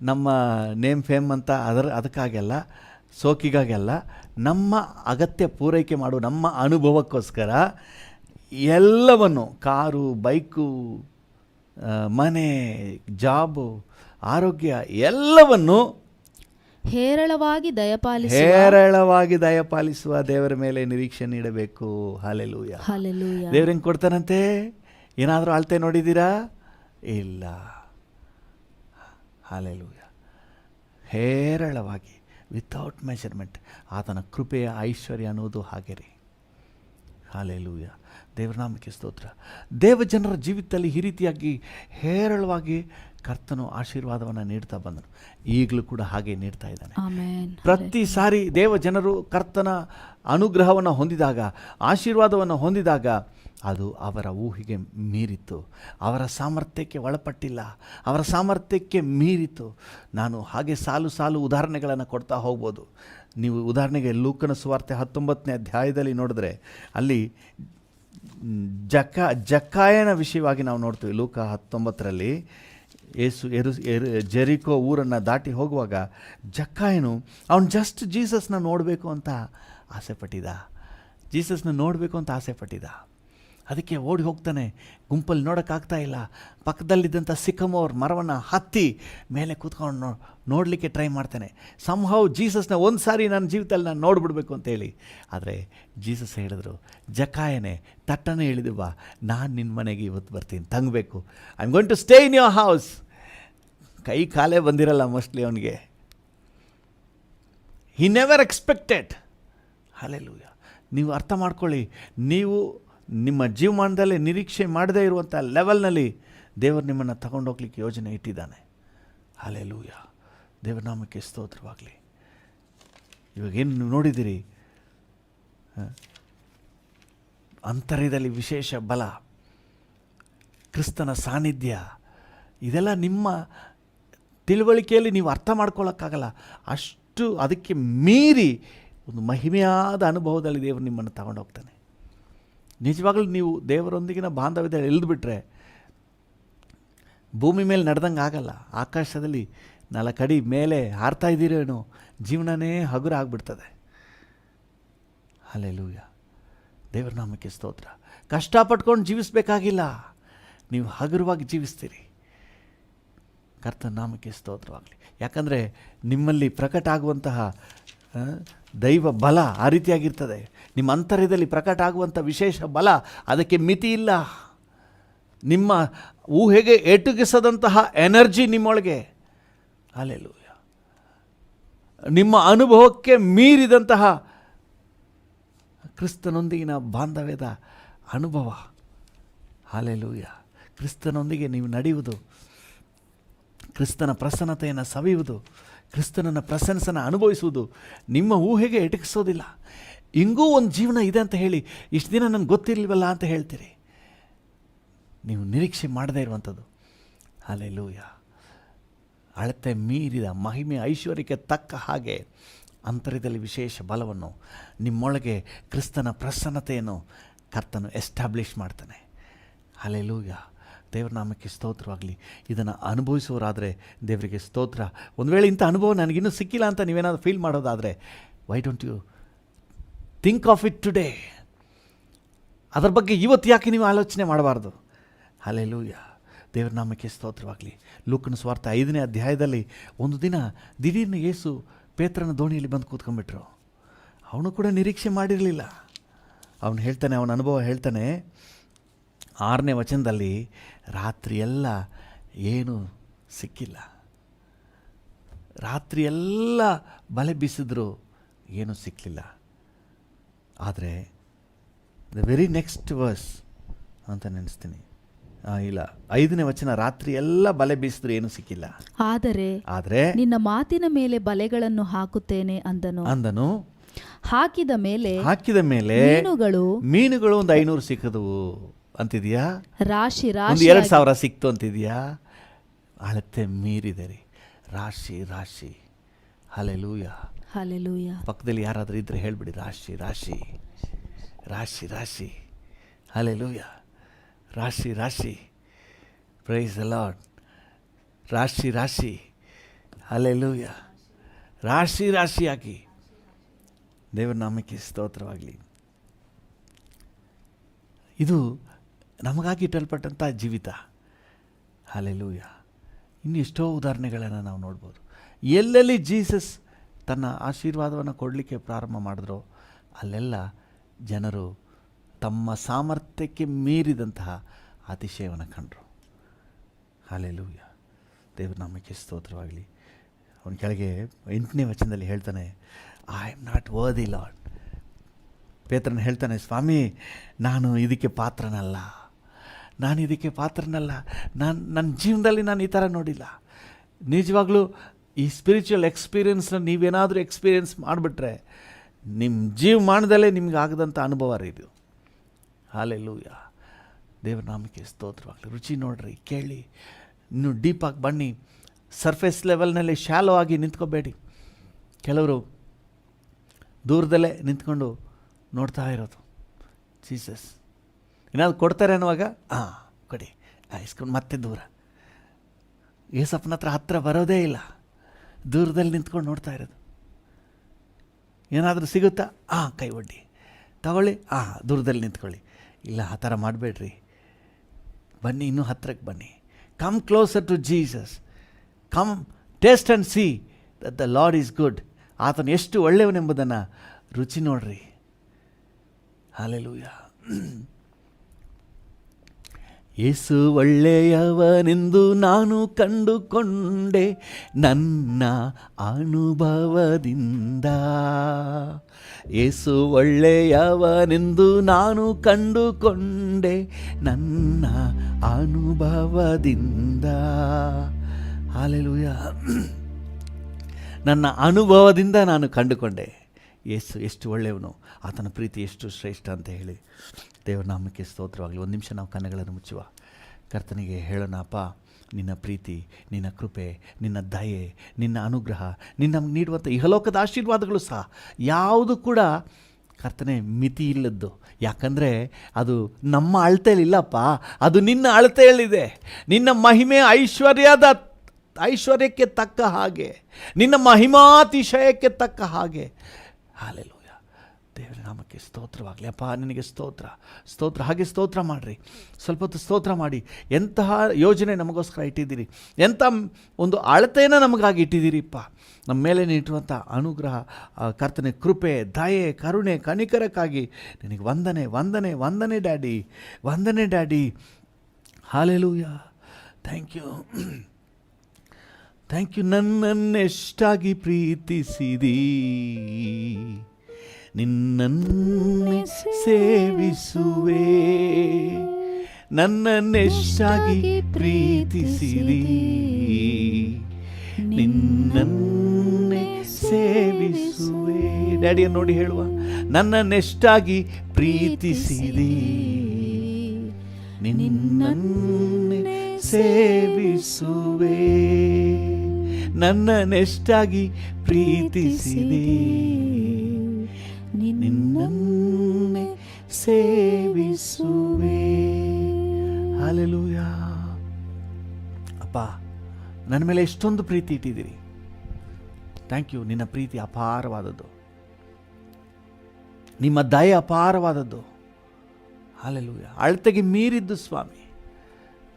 ನಮ್ಮ ನೇಮ್ ಫೇಮ್ ಅಂತ ಅದಕ್ಕಾಗೆಲ್ಲ, ಸೋಕಿಗಾಗೆಲ್ಲ, ನಮ್ಮ ಅಗತ್ಯ ಪೂರೈಕೆ ಮಾಡುವ ನಮ್ಮ ಅನುಭವಕ್ಕೋಸ್ಕರ ಎಲ್ಲವನ್ನು, ಕಾರು, ಬೈಕು, ಮನೆ, ಜಾಬು, ಆರೋಗ್ಯ, ಎಲ್ಲವನ್ನು ಹೇರಳವಾಗಿ ದಯಪಾಲಿಸುವ ದೇವರ ಮೇಲೆ ನಿರೀಕ್ಷೆ ನೀಡಬೇಕು. ಹಾಲೆಲೂಯ. ದೇವ್ರ ಹೆಂಗೆ ಕೊಡ್ತಾನಂತೆ? ಏನಾದರೂ ಅಳತೆ ನೋಡಿದ್ದೀರಾ? ಇಲ್ಲ. ಹಾಲೆಲೂಯ. ಹೇರಳವಾಗಿ, ವಿತೌಟ್ ಮೆಷರ್ಮೆಂಟ್. ಆತನ ಕೃಪೆಯ ಐಶ್ವರ್ಯ ಅನ್ನೋದು ಹಾಗೆ ರೀ. ಹಾಲೆಲೂಯ. ದೇವರ ನಾಮಕ್ಕೆ ಸ್ತೋತ್ರ. ದೇವಜನರ ಜೀವಿತದಲ್ಲಿ ಈ ರೀತಿಯಾಗಿ ಹೇರಳವಾಗಿ ಕರ್ತನು ಆಶೀರ್ವಾದವನ್ನು ನೀಡ್ತಾ ಬಂದನು. ಈಗಲೂ ಕೂಡ ಹಾಗೆ ನೀಡ್ತಾ ಇದ್ದಾನೆ. ಪ್ರತಿ ಸಾರಿ ದೇವಜನರು ಕರ್ತನ ಅನುಗ್ರಹವನ್ನು ಹೊಂದಿದಾಗ, ಆಶೀರ್ವಾದವನ್ನು ಹೊಂದಿದಾಗ, ಅದು ಅವರ ಊಹೆಗೆ ಮೀರಿತು. ಅವರ ಸಾಮರ್ಥ್ಯಕ್ಕೆ ಒಳಪಟ್ಟಿಲ್ಲ, ಅವರ ಸಾಮರ್ಥ್ಯಕ್ಕೆ ಮೀರಿತು. ನಾನು ಹಾಗೆ ಸಾಲು ಉದಾಹರಣೆಗಳನ್ನು ಕೊಡ್ತಾ ಹೋಗ್ಬೋದು. ನೀವು ಉದಾಹರಣೆಗೆ ಲೂಕನ ಸುವಾರ್ತೆ 19ನೇ ಅಧ್ಯಾಯದಲ್ಲಿ ನೋಡಿದ್ರೆ, ಅಲ್ಲಿ ಜಕ್ಕಾಯನ ವಿಷಯವಾಗಿ ನಾವು ನೋಡ್ತೀವಿ. ಲೂಕ 19ರಲ್ಲಿ ಯೇಸು ಜೆರಿಕೋ ಊರನ್ನು ದಾಟಿ ಹೋಗುವಾಗ ಜಕ್ಕಾಯನು ಅವನು ಜಸ್ಟ್ ಜೀಸಸ್ನ ನೋಡಬೇಕು ಅಂತ ಆಸೆಪಟ್ಟಿದ್ದ. ಅದಕ್ಕೆ ಓಡಿ ಹೋಗ್ತಾನೆ. ಗುಂಪಲ್ಲಿ ನೋಡೋಕ್ಕಾಗ್ತಾ ಇಲ್ಲ. ಪಕ್ಕದಲ್ಲಿದ್ದಂಥ ಸಿಕ್ಕಮೋರ್ ಮರವನ್ನು ಹತ್ತಿ ಮೇಲೆ ಕೂತ್ಕೊಂಡು ನೋಡಲಿಕ್ಕೆ ಟ್ರೈ ಮಾಡ್ತಾನೆ. ಸಂಹೌ ಜೀಸಸ್ನ ಒಂದು ಸಾರಿ ನನ್ನ ಜೀವಿತದಲ್ಲಿ ನಾನು ನೋಡಿಬಿಡ್ಬೇಕು ಅಂತೇಳಿ. ಆದರೆ ಜೀಸಸ್ ಹೇಳಿದ್ರು, ಜಕ್ಕಾಯನೇ ತಟ್ಟನೆ ಇಳಿದು ಬಾ, ನಾನು ನಿನ್ನ ಮನೆಗೆ ಇವತ್ತು ಬರ್ತೀನಿ, ತಂಗಬೇಕು. I am going to stay in your house. ಕೈ ಕಾಲೇ ಬಂದಿರಲ್ಲ ಮೋಸ್ಟ್ಲಿ ಅವನಿಗೆ. He never expected. ಹಲ್ಲೆಲೂಯ. ನೀವು ಅರ್ಥ ಮಾಡ್ಕೊಳ್ಳಿ, ನೀವು ನಿಮ್ಮ ಜೀವಮಾನದಲ್ಲಿ ನಿರೀಕ್ಷೆ ಮಾಡದೇ ಇರುವಂಥ ಲೆವೆಲ್ನಲ್ಲಿ ದೇವರು ನಿಮ್ಮನ್ನು ತಗೊಂಡೋಗ್ಲಿಕ್ಕೆ ಯೋಜನೆ ಇಟ್ಟಿದ್ದಾನೆ. ಹಲ್ಲೆಲೂಯ. ದೇವರ ನಾಮಕ್ಕೆ ಸ್ತೋತ್ರವಾಗಲಿ. ಇವಾಗೇನು ನೋಡಿದಿರಿ? ಅಂತರ್ಯದಲ್ಲಿ ವಿಶೇಷ ಬಲ, ಕ್ರಿಸ್ತನ ಸಾನ್ನಿಧ್ಯ, ಇದೆಲ್ಲ ನಿಮ್ಮ ತಿಳುವಳಿಕೆಯಲ್ಲಿ ನೀವು ಅರ್ಥ ಮಾಡ್ಕೊಳ್ಳೋಕ್ಕಾಗಲ್ಲ. ಅಷ್ಟು ಅದಕ್ಕೆ ಮೀರಿ ಒಂದು ಮಹಿಮೆಯಾದ ಅನುಭವದಲ್ಲಿ ದೇವರು ನಿಮ್ಮನ್ನು ತಗೊಂಡು ಹೋಗ್ತಾನೆ. ನಿಜವಾಗಲೂ ನೀವು ದೇವರೊಂದಿಗಿನ ಬಾಂಧವ್ಯದಲ್ಲಿ ಇಳಿದುಬಿಟ್ರೆ ಭೂಮಿ ಮೇಲೆ ನಡೆದಂಗೆ ಆಗಲ್ಲ. ಆಕಾಶದಲ್ಲಿ 4 ಅಡಿ ಮೇಲೆ ಹಾರ್ತಾ ಇದ್ದೀರೇನೋ, ಜೀವನನೇ ಹಗುರ ಆಗಿಬಿಡ್ತದೆ. ಹಲ್ಲೆಲೂಯ. ದೇವರ ನಾಮಕ್ಕೆ ಸ್ತೋತ್ರ. ಕಷ್ಟಪಟ್ಕೊಂಡು ಜೀವಿಸಬೇಕಾಗಿಲ್ಲ, ನೀವು ಹಗುರವಾಗಿ ಜೀವಿಸ್ತೀರಿ. ಕರ್ತನ ನಾಮಕ್ಕೆ ಸ್ತೋತ್ರವಾಗಲಿ. ಯಾಕಂದರೆ ನಿಮ್ಮಲ್ಲಿ ಪ್ರಕಟ ಆಗುವಂತಹ ದೈವ ಬಲ ಆ ರೀತಿಯಾಗಿರ್ತದೆ. ನಿಮ್ಮ ಅಂತರ್ಯದಲ್ಲಿ ಪ್ರಕಟ ಆಗುವಂಥ ವಿಶೇಷ ಬಲ, ಅದಕ್ಕೆ ಮಿತಿ ಇಲ್ಲ. ನಿಮ್ಮ ಊಹೆಗೆ ಎಟುಕಿಸದಂತಹ ಎನರ್ಜಿ ನಿಮ್ಮೊಳಗೆ. ಹಲ್ಲೆಲೂಯ. ನಿಮ್ಮ ಅನುಭವಕ್ಕೆ ಮೀರಿದಂತಹ ಕ್ರಿಸ್ತನೊಂದಿಗಿನ ಬಾಂಧವ್ಯದ ಅನುಭವ. ಹಲ್ಲೆಲೂಯ. ಕ್ರಿಸ್ತನೊಂದಿಗೆ ನೀವು ನಡೆಯುವುದು, ಕ್ರಿಸ್ತನ ಪ್ರಸನ್ನತೆಯನ್ನು ಸವಿಯುವುದು, ಕ್ರಿಸ್ತನನ್ನ ಪ್ರೆಸೆನ್ಸನ್ನು ಅನುಭವಿಸುವುದು ನಿಮ್ಮ ಊಹೆಗೆ ಎಟಕಿಸೋದಿಲ್ಲ. ಹಿಂಗೂ ಒಂದು ಜೀವನ ಇದೆ ಅಂತ ಹೇಳಿ ಇಷ್ಟು ದಿನ ನನಗೆ ಗೊತ್ತಿರಲಿಲ್ವಲ್ಲ ಅಂತ ಹೇಳ್ತೀರಿ. ನೀವು ನಿರೀಕ್ಷೆ ಮಾಡದೇ ಇರುವಂಥದ್ದು. ಹಲ್ಲೆಲೂಯ. ಅಳತೆ ಮೀರಿದ ಮಹಿಮೆ ಐಶ್ವರ್ಯಕ್ಕೆ ತಕ್ಕ ಹಾಗೆ ಅಂತರ್ಯದಲ್ಲಿ ವಿಶೇಷ ಬಲವನ್ನು, ನಿಮ್ಮೊಳಗೆ ಕ್ರಿಸ್ತನ ಪ್ರಸನ್ನತೆಯನ್ನು ಕರ್ತನು ಎಸ್ಟಾಬ್ಲಿಷ್ ಮಾಡ್ತಾನೆ. ಹಲ್ಲೆಲೂಯ. ದೇವರ ನಾಮಕ್ಕೆ ಸ್ತೋತ್ರವಾಗಲಿ. ಇದನ್ನು ಅನುಭವಿಸುವರಾದರೆ ದೇವರಿಗೆ ಸ್ತೋತ್ರ. ಒಂದು ವೇಳೆ ಇಂಥ ಅನುಭವ ನನಗಿನ್ನೂ ಸಿಕ್ಕಿಲ್ಲ ಅಂತ ನೀವೇನಾದರೂ ಫೀಲ್ ಮಾಡೋದಾದರೆ, why don't you think of it today? ಅದರ ಬಗ್ಗೆ ಇವತ್ತು ಯಾಕೆ ನೀವು ಆಲೋಚನೆ ಮಾಡಬಾರ್ದು? ಹಲ್ಲೆಲೂಯ. ದೇವರ ನಾಮಕ್ಕೆ ಸ್ತೋತ್ರವಾಗಲಿ. ಲೂಕನ ಸುವಾರ್ತೆ 5ನೇ ಅಧ್ಯಾಯದಲ್ಲಿ ಒಂದು ದಿನ ದಿಢೀರ್ನ ಯೇಸು ಪೇತ್ರನ ದೋಣಿಯಲ್ಲಿ ಬಂದು ಕೂತ್ಕೊಂಡ್ಬಿಟ್ರು. ಅವನು ಕೂಡ ನಿರೀಕ್ಷೆ ಮಾಡಿರಲಿಲ್ಲ. ಅವನು ಹೇಳ್ತಾನೆ, ಅವನ ಅನುಭವ ಹೇಳ್ತಾನೆ 6ನೇ ವಚನದಲ್ಲಿ, ರಾತ್ರಿಯೆಲ್ಲ ಏನೂ ಸಿಕ್ಕಿಲ್ಲ. ರಾತ್ರಿಯೆಲ್ಲ ಬಲೆ ಬೀಸಿದ್ರು, ಏನೂ ಸಿಕ್ಕಲಿಲ್ಲ. ಆದರೆ ದ ವೆರಿ ನೆಕ್ಸ್ಟ್ ವರ್ಸ್ ಅಂತ ನೆನೆಸ್ತೀನಿ. ಇಲ್ಲ, 5ನೇ ವಚನ, ರಾತ್ರಿ ಎಲ್ಲ ಬಲೆ ಬೀಸಿದ್ರು ಏನೂ ಸಿಕ್ಕಿಲ್ಲ. ಆದರೆ ನಿನ್ನ ಮಾತಿನ ಮೇಲೆ ಬಲೆಗಳನ್ನು ಹಾಕುತ್ತೇನೆ ಅಂದನು. ಹಾಕಿದ ಮೇಲೆ ಮೀನುಗಳು ಒಂದು 500 ಸಿಕ್ಕದವು ಅಂತಿದೆಯಾ? ರಾಶಿ ಒಂದು 2,000 ಸಿಕ್ತು ಅಂತಿದೆಯಾ? ಅಳತೆ ಮೀರಿದೆ ರೀ, ರಾಶಿ ರಾಶಿ. ಹಲ್ಲೆಲೂಯ. ಹಲ್ಲೆಲೂಯ. ಪಕ್ಕದಲ್ಲಿ ಯಾರಾದರೂ ಇದ್ರೆ ಹೇಳ್ಬಿಡಿ, ರಾಶಿ ರಾಶಿ ರಾಶಿ ರಾಶಿ. ಹಲ್ಲೆಲೂಯ. ರಾಶಿ ರಾಶಿ. Praise the lord. ರಾಶಿ ರಾಶಿ. ಹಲ್ಲೆಲೂಯ. ರಾಶಿ ರಾಶಿಯಾಗಿ ದೇವರ ನಾಮಕ್ಕೆ ಸ್ತೋತ್ರವಾಗಲಿ. ಇದು ನಮಗಾಗಿ ಇಟ್ಟಲ್ಪಟ್ಟಂಥ ಜೀವಿತ. ಹಲ್ಲೆಲೂಯ. ಇನ್ನು ಎಷ್ಟೋ ಉದಾಹರಣೆಗಳನ್ನು ನಾವು ನೋಡ್ಬೋದು. ಎಲ್ಲೆಲ್ಲಿ ಜೀಸಸ್ ತನ್ನ ಆಶೀರ್ವಾದವನ್ನು ಕೊಡಲಿಕ್ಕೆ ಪ್ರಾರಂಭ ಮಾಡಿದ್ರೋ ಅಲ್ಲೆಲ್ಲ ಜನರು ತಮ್ಮ ಸಾಮರ್ಥ್ಯಕ್ಕೆ ಮೀರಿದಂತಹ ಅತಿಶಯವನ್ನು ಕಂಡರು. ಹಲ್ಲೆಲೂಯ. ದೇವರ ನಾಮಕ್ಕೆ ಸ್ತೋತ್ರವಾಗಲಿ. ಅವನ ಕೆಳಗೆ 8ನೇ ವಚನದಲ್ಲಿ ಹೇಳ್ತಾನೆ, I am not worthy Lord. ಪೇತ್ರನ ಹೇಳ್ತಾನೆ, ಸ್ವಾಮಿ ನಾನು ಇದಕ್ಕೆ ಪಾತ್ರನಲ್ಲ, ನನ್ನ ಜೀವನದಲ್ಲಿ ನಾನು ಈ ಥರ ನೋಡಿಲ್ಲ. ನಿಜವಾಗ್ಲೂ ಈ ಸ್ಪಿರಿಚುವಲ್ ಎಕ್ಸ್ಪೀರಿಯನ್ಸ್ನ ನೀವೇನಾದರೂ ಎಕ್ಸ್ಪೀರಿಯನ್ಸ್ ಮಾಡಿಬಿಟ್ರೆ ನಿಮ್ಮ ಜೀವಮಾನದಲ್ಲೇ ನಿಮ್ಗೆ ಆಗದಂಥ ಅನುಭವ ರೀ ಇದು. ಹಲ್ಲೆಲೂಯ. ದೇವರ ನಾಮಕ್ಕೆ ಸ್ತೋತ್ರವಾಗಲಿ. ರುಚಿ ನೋಡ್ರಿ, ಕೇಳಿ, ಇನ್ನೂ ಡೀಪಾಗಿ ಬನ್ನಿ. ಸರ್ಫೇಸ್ ಲೆವೆಲ್ನಲ್ಲಿ ಶಾಲೋ ಆಗಿ ನಿಂತ್ಕೋಬೇಡಿ. ಕೆಲವರು ದೂರದಲ್ಲೇ ನಿಂತ್ಕೊಂಡು ನೋಡ್ತಾ ಇರೋದು. ಜೀಸಸ್ ಏನಾದ್ರು ಕೊಡ್ತಾರೆ ಅನ್ನುವಾಗ ಕೊಡಿ ಇಸ್ಕೊಂಡು ಮತ್ತೆ ದೂರ. ಏಸಪ್ಪನ ಹತ್ರ ಬರೋದೇ ಇಲ್ಲ, ದೂರದಲ್ಲಿ ನಿಂತ್ಕೊಂಡು ನೋಡ್ತಾ ಇರೋದು. ಏನಾದರೂ ಸಿಗುತ್ತಾ? ಕೈ ಒಡ್ಡಿ ತಗೊಳ್ಳಿ, ದೂರದಲ್ಲಿ ನಿಂತ್ಕೊಳ್ಳಿ. ಇಲ್ಲ, ಆ ಥರ ಮಾಡಬೇಡ್ರಿ. ಬನ್ನಿ, ಇನ್ನೂ ಹತ್ತಿರಕ್ಕೆ ಬನ್ನಿ. Come closer to Jesus. Come taste and see that the lord is good. ಆತನು ಎಷ್ಟು ಒಳ್ಳೆಯವನೆಂಬುದನ್ನು ರುಚಿ ನೋಡ್ರಿ. ಹಲ್ಲೆಲೂಯ. ಯೇಸು ಒಳ್ಳೆಯವನೆಂದು ನಾನು ಕಂಡುಕೊಂಡೆ ನನ್ನ ಅನುಭವದಿಂದ. ಯೇಸು ಒಳ್ಳೆಯವನೆಂದು ನಾನು ಕಂಡುಕೊಂಡೆ ನನ್ನ ಅನುಭವದಿಂದ. ಹಲ್ಲೆಲೂಯ. ನನ್ನ ಅನುಭವದಿಂದ ನಾನು ಕಂಡುಕೊಂಡೆ ಯೇಸು ಎಷ್ಟು ಒಳ್ಳೆಯವನು, ಆತನ ಪ್ರೀತಿ ಎಷ್ಟು ಶ್ರೇಷ್ಠ ಅಂತ ಹೇಳಿ. ದೇವರ ನಾಮಕ್ಕೆ ಸ್ತೋತ್ರವಾಗಲಿ. ಒಂದು ನಿಮಿಷ ನಾವು ಕಣ್ಣುಗಳನ್ನು ಮುಚ್ಚುವ. ಕರ್ತನಿಗೆ ಹೇಳೋಣ, ಅಪ್ಪ ನಿನ್ನ ಪ್ರೀತಿ, ನಿನ್ನ ಕೃಪೆ, ನಿನ್ನ ದಯೆ, ನಿನ್ನ ಅನುಗ್ರಹ, ನಿನ್ನ ನೀಡುವಂಥ ಇಹಲೋಕದ ಆಶೀರ್ವಾದಗಳು ಸಹ ಯಾವುದು ಕೂಡ ಕರ್ತನೆ ಮಿತಿ ಇಲ್ಲದ್ದು. ಯಾಕಂದರೆ ಅದು ನಮ್ಮ ಅಳತೆಯಲ್ಲಿಲ್ಲಪ್ಪ, ಅದು ನಿನ್ನ ಅಳತೆಯಲ್ಲಿದೆ. ನಿನ್ನ ಮಹಿಮೆ ಐಶ್ವರ್ಯಕ್ಕೆ ತಕ್ಕ ಹಾಗೆ, ನಿನ್ನ ಮಹಿಮಾತಿಶಯಕ್ಕೆ ತಕ್ಕ ಹಾಗೆ. ಹಲ್ಲೆಲೂಯ. ದೇವರ ನಾಮಕ್ಕೆ ಸ್ತೋತ್ರವಾಗಲಿ. ಅಪ್ಪ ನಿನಗೆ ಸ್ತೋತ್ರ. ಹಾಗೆ ಸ್ತೋತ್ರ ಮಾಡಿರಿ. ಸ್ವಲ್ಪ ಹೊತ್ತು ಸ್ತೋತ್ರ ಮಾಡಿ. ಎಂತಹ ಯೋಜನೆ ನಮಗೋಸ್ಕರ ಇಟ್ಟಿದ್ದೀರಿ, ಎಂಥ ಒಂದು ಅಳತೆಯನ್ನು ನಮಗಾಗಿ ಇಟ್ಟಿದ್ದೀರಿಪ್ಪ. ನಮ್ಮ ಮೇಲೆ ನೀಡುವಂಥ ಅನುಗ್ರಹ, ಕರ್ತನೆ ಕೃಪೆ, ದಯೆ, ಕರುಣೆ, ಕನಿಕರಕ್ಕಾಗಿ ನಿನಗೆ ವಂದನೆ ವಂದನೆ ವಂದನೆ ಡ್ಯಾಡಿ, ವಂದನೆ daddy. Hallelujah. Thank you. Thank you. ನನ್ನನ್ನೆಷ್ಟಾಗಿ ಪ್ರೀತಿಸಿದಿ, ನಿನ್ನನ್ನೇ ಸೇವಿಸುವೆ. ನನ್ನನ್ನೆಷ್ಟಾಗಿ ಪ್ರೀತಿಸಿದಿ, ನಿನ್ನನ್ನೇ ಸೇವಿಸುವೆ. ಡ್ಯಾಡಿಯನ್ನು ನೋಡಿ ಹೇಳುವ, ನನ್ನನ್ನೆಷ್ಟಾಗಿ ಪ್ರೀತಿಸಿದಿ, ನಿನ್ನನ್ನೇ ಸೇವಿಸುವೆ. ನನ್ನನ್ನೆಷ್ಟಾಗಿ ಪ್ರೀತಿಸಿದಿ, ನಿನ್ನನ್ನೇ ಸೇವಿಸುವೆ. ಹಲ್ಲೆಲೂಯಾ. ಅಪ್ಪ, ನನ್ನ ಮೇಲೆ ಎಷ್ಟೊಂದು ಪ್ರೀತಿ ಇಟ್ಟಿದ್ದೀರಿ. Thank you. ನಿನ್ನ ಪ್ರೀತಿ ಅಪಾರವಾದದ್ದು, ನಿಮ್ಮ ದಯೆ ಅಪಾರವಾದದ್ದು. ಹಲ್ಲೆಲೂಯಾ. ಅಳತೆಗೆ ಮೀರಿದ್ದು ಸ್ವಾಮಿ.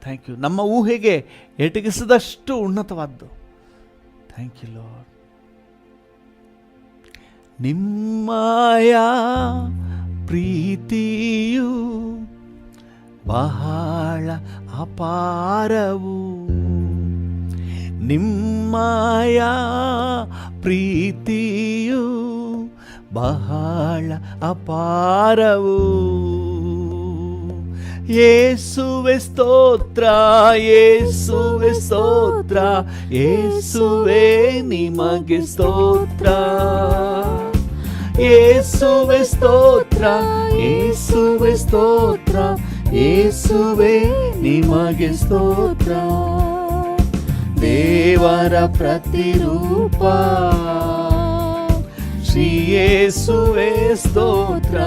Thank you. ನಮ್ಮ ಊಹೆಗೆ ಎಟಗಿಸದಷ್ಟು ಉನ್ನತವಾದ್ದು. Thank you Lord. ನಿಮ್ಮಯ ಪ್ರೀತಿಯು ಬಹಳ ಅಪಾರವು, ನಿಮ್ಮಯ ಪ್ರೀತಿಯು ಬಹಳ ಅಪಾರವು. ಯೇಸುವೆ ಸ್ತೋತ್ರ, ಯೇಸುವೆ ಸ್ತೋತ್ರ, ಯೇಸುವೆ ನಿಮಗೆ ಸ್ತೋತ್ರ. ಯೇಸುವೆ ಸ್ತೋತ್ರ, ಯೇಸುವೆ ಸ್ತೋತ್ರ, ಯೇಸುವೆ ನಿಮಗೆ ಸ್ತೋತ್ರ. ದೇವರ ಪ್ರತಿರೂಪ ಶ್ರೀ ಯೇಸುವೆ ಸ್ತೋತ್ರ.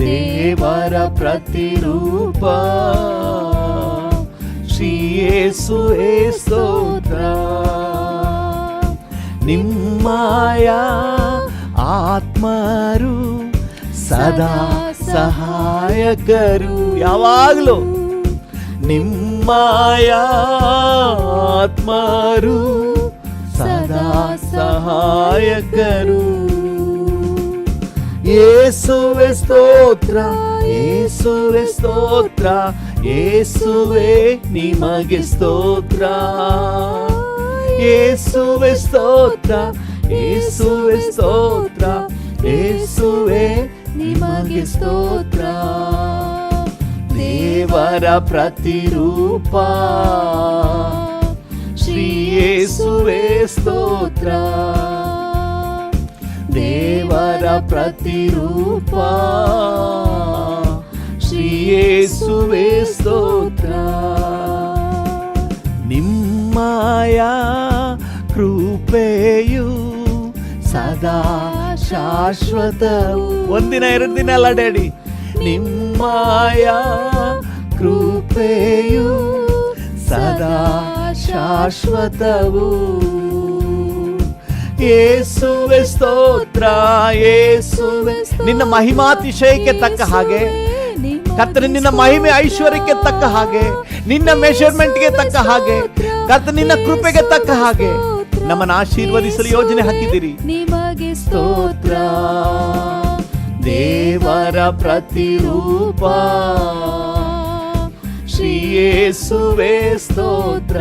ದೇವರ ಪ್ರತಿರೂಪ ಶ್ರೀ ಯೇಸುವೆ ಸ್ತೋತ್ರ. ನಿಮ್ಮಯ ಆತ್ಮರು ಸದಾ ಸಹಾಯಕರು. ಯಾವಾಗಲೂ ನಿಮ್ಮಯ ಆತ್ಮರು ಸದಾ ಸಹಾಯಕರು. ಯೇಸುವೆ ಸ್ತೋತ್ರ, ಯೇಸುವೆ ಸ್ತೋತ್ರ, ಯೇಸುವೆ ನಿಮಗೆ ಸ್ತೋತ್ರ. ಯೇಸುವೆ ಸ್ತೋತ್ರ, ಯೇಸುವೆ ಸ್ತೋತ್ರ, ಯೇಸುವೆ ನಿಮಗೆ ಸ್ತೋತ್ರ. ದೇವರ ಪ್ರತಿರೂಪ ಶ್ರೀ ಯೇಸುವೆ ಸ್ತೋತ್ರ. ದೇವರ ಪ್ರತಿರೂಪ ಶ್ರೀ ಯೇಸುವೆ ಸ್ತೋತ್ರ. ನಿಮ್ಮಯ ಕೃಪೆಯು ಸದಾ ಶಾಶ್ವತವು. ಒಂದಿನ ಎರಡು ದಿನ ಅಲ್ಲ ಡ್ಯಾಡಿ. ನಿಮ್ಮಯ ಕೃಪೆಯು ಸದಾ ಶಾಶ್ವತವು. ಯೇಸುವೆ ಸ್ತೋತ್ರ, ಯೇಸುವೆ. ನಿನ್ನ ಮಹಿಮಾತಿಶಯಕ್ಕೆ ತಕ್ಕ ಹಾಗೆ ಕರ್ತನೆ, ನಿನ್ನ ಮಹಿಮೆ ಐಶ್ವರ್ಯಕ್ಕೆ ತಕ್ಕ ಹಾಗೆ, ನಿನ್ನ ಮೆಷರ್ಮೆಂಟ್ಗೆ ತಕ್ಕ ಹಾಗೆ, ಕರ್ತನೆ ನಿನ್ನ ಕೃಪೆಗೆ ತಕ್ಕ ಹಾಗೆ ನಮ್ಮನ್ನು ಆಶೀರ್ವದಿಸಲು ಯೋಜನೆ ಹಾಕಿದ್ದೀರಿ. ನಿಮಗೆ ಸ್ತೋತ್ರ. ದೇವರ ಪ್ರತಿರೂಪ ಶ್ರೀ ಯೇಸುವೆ ಸ್ತೋತ್ರ.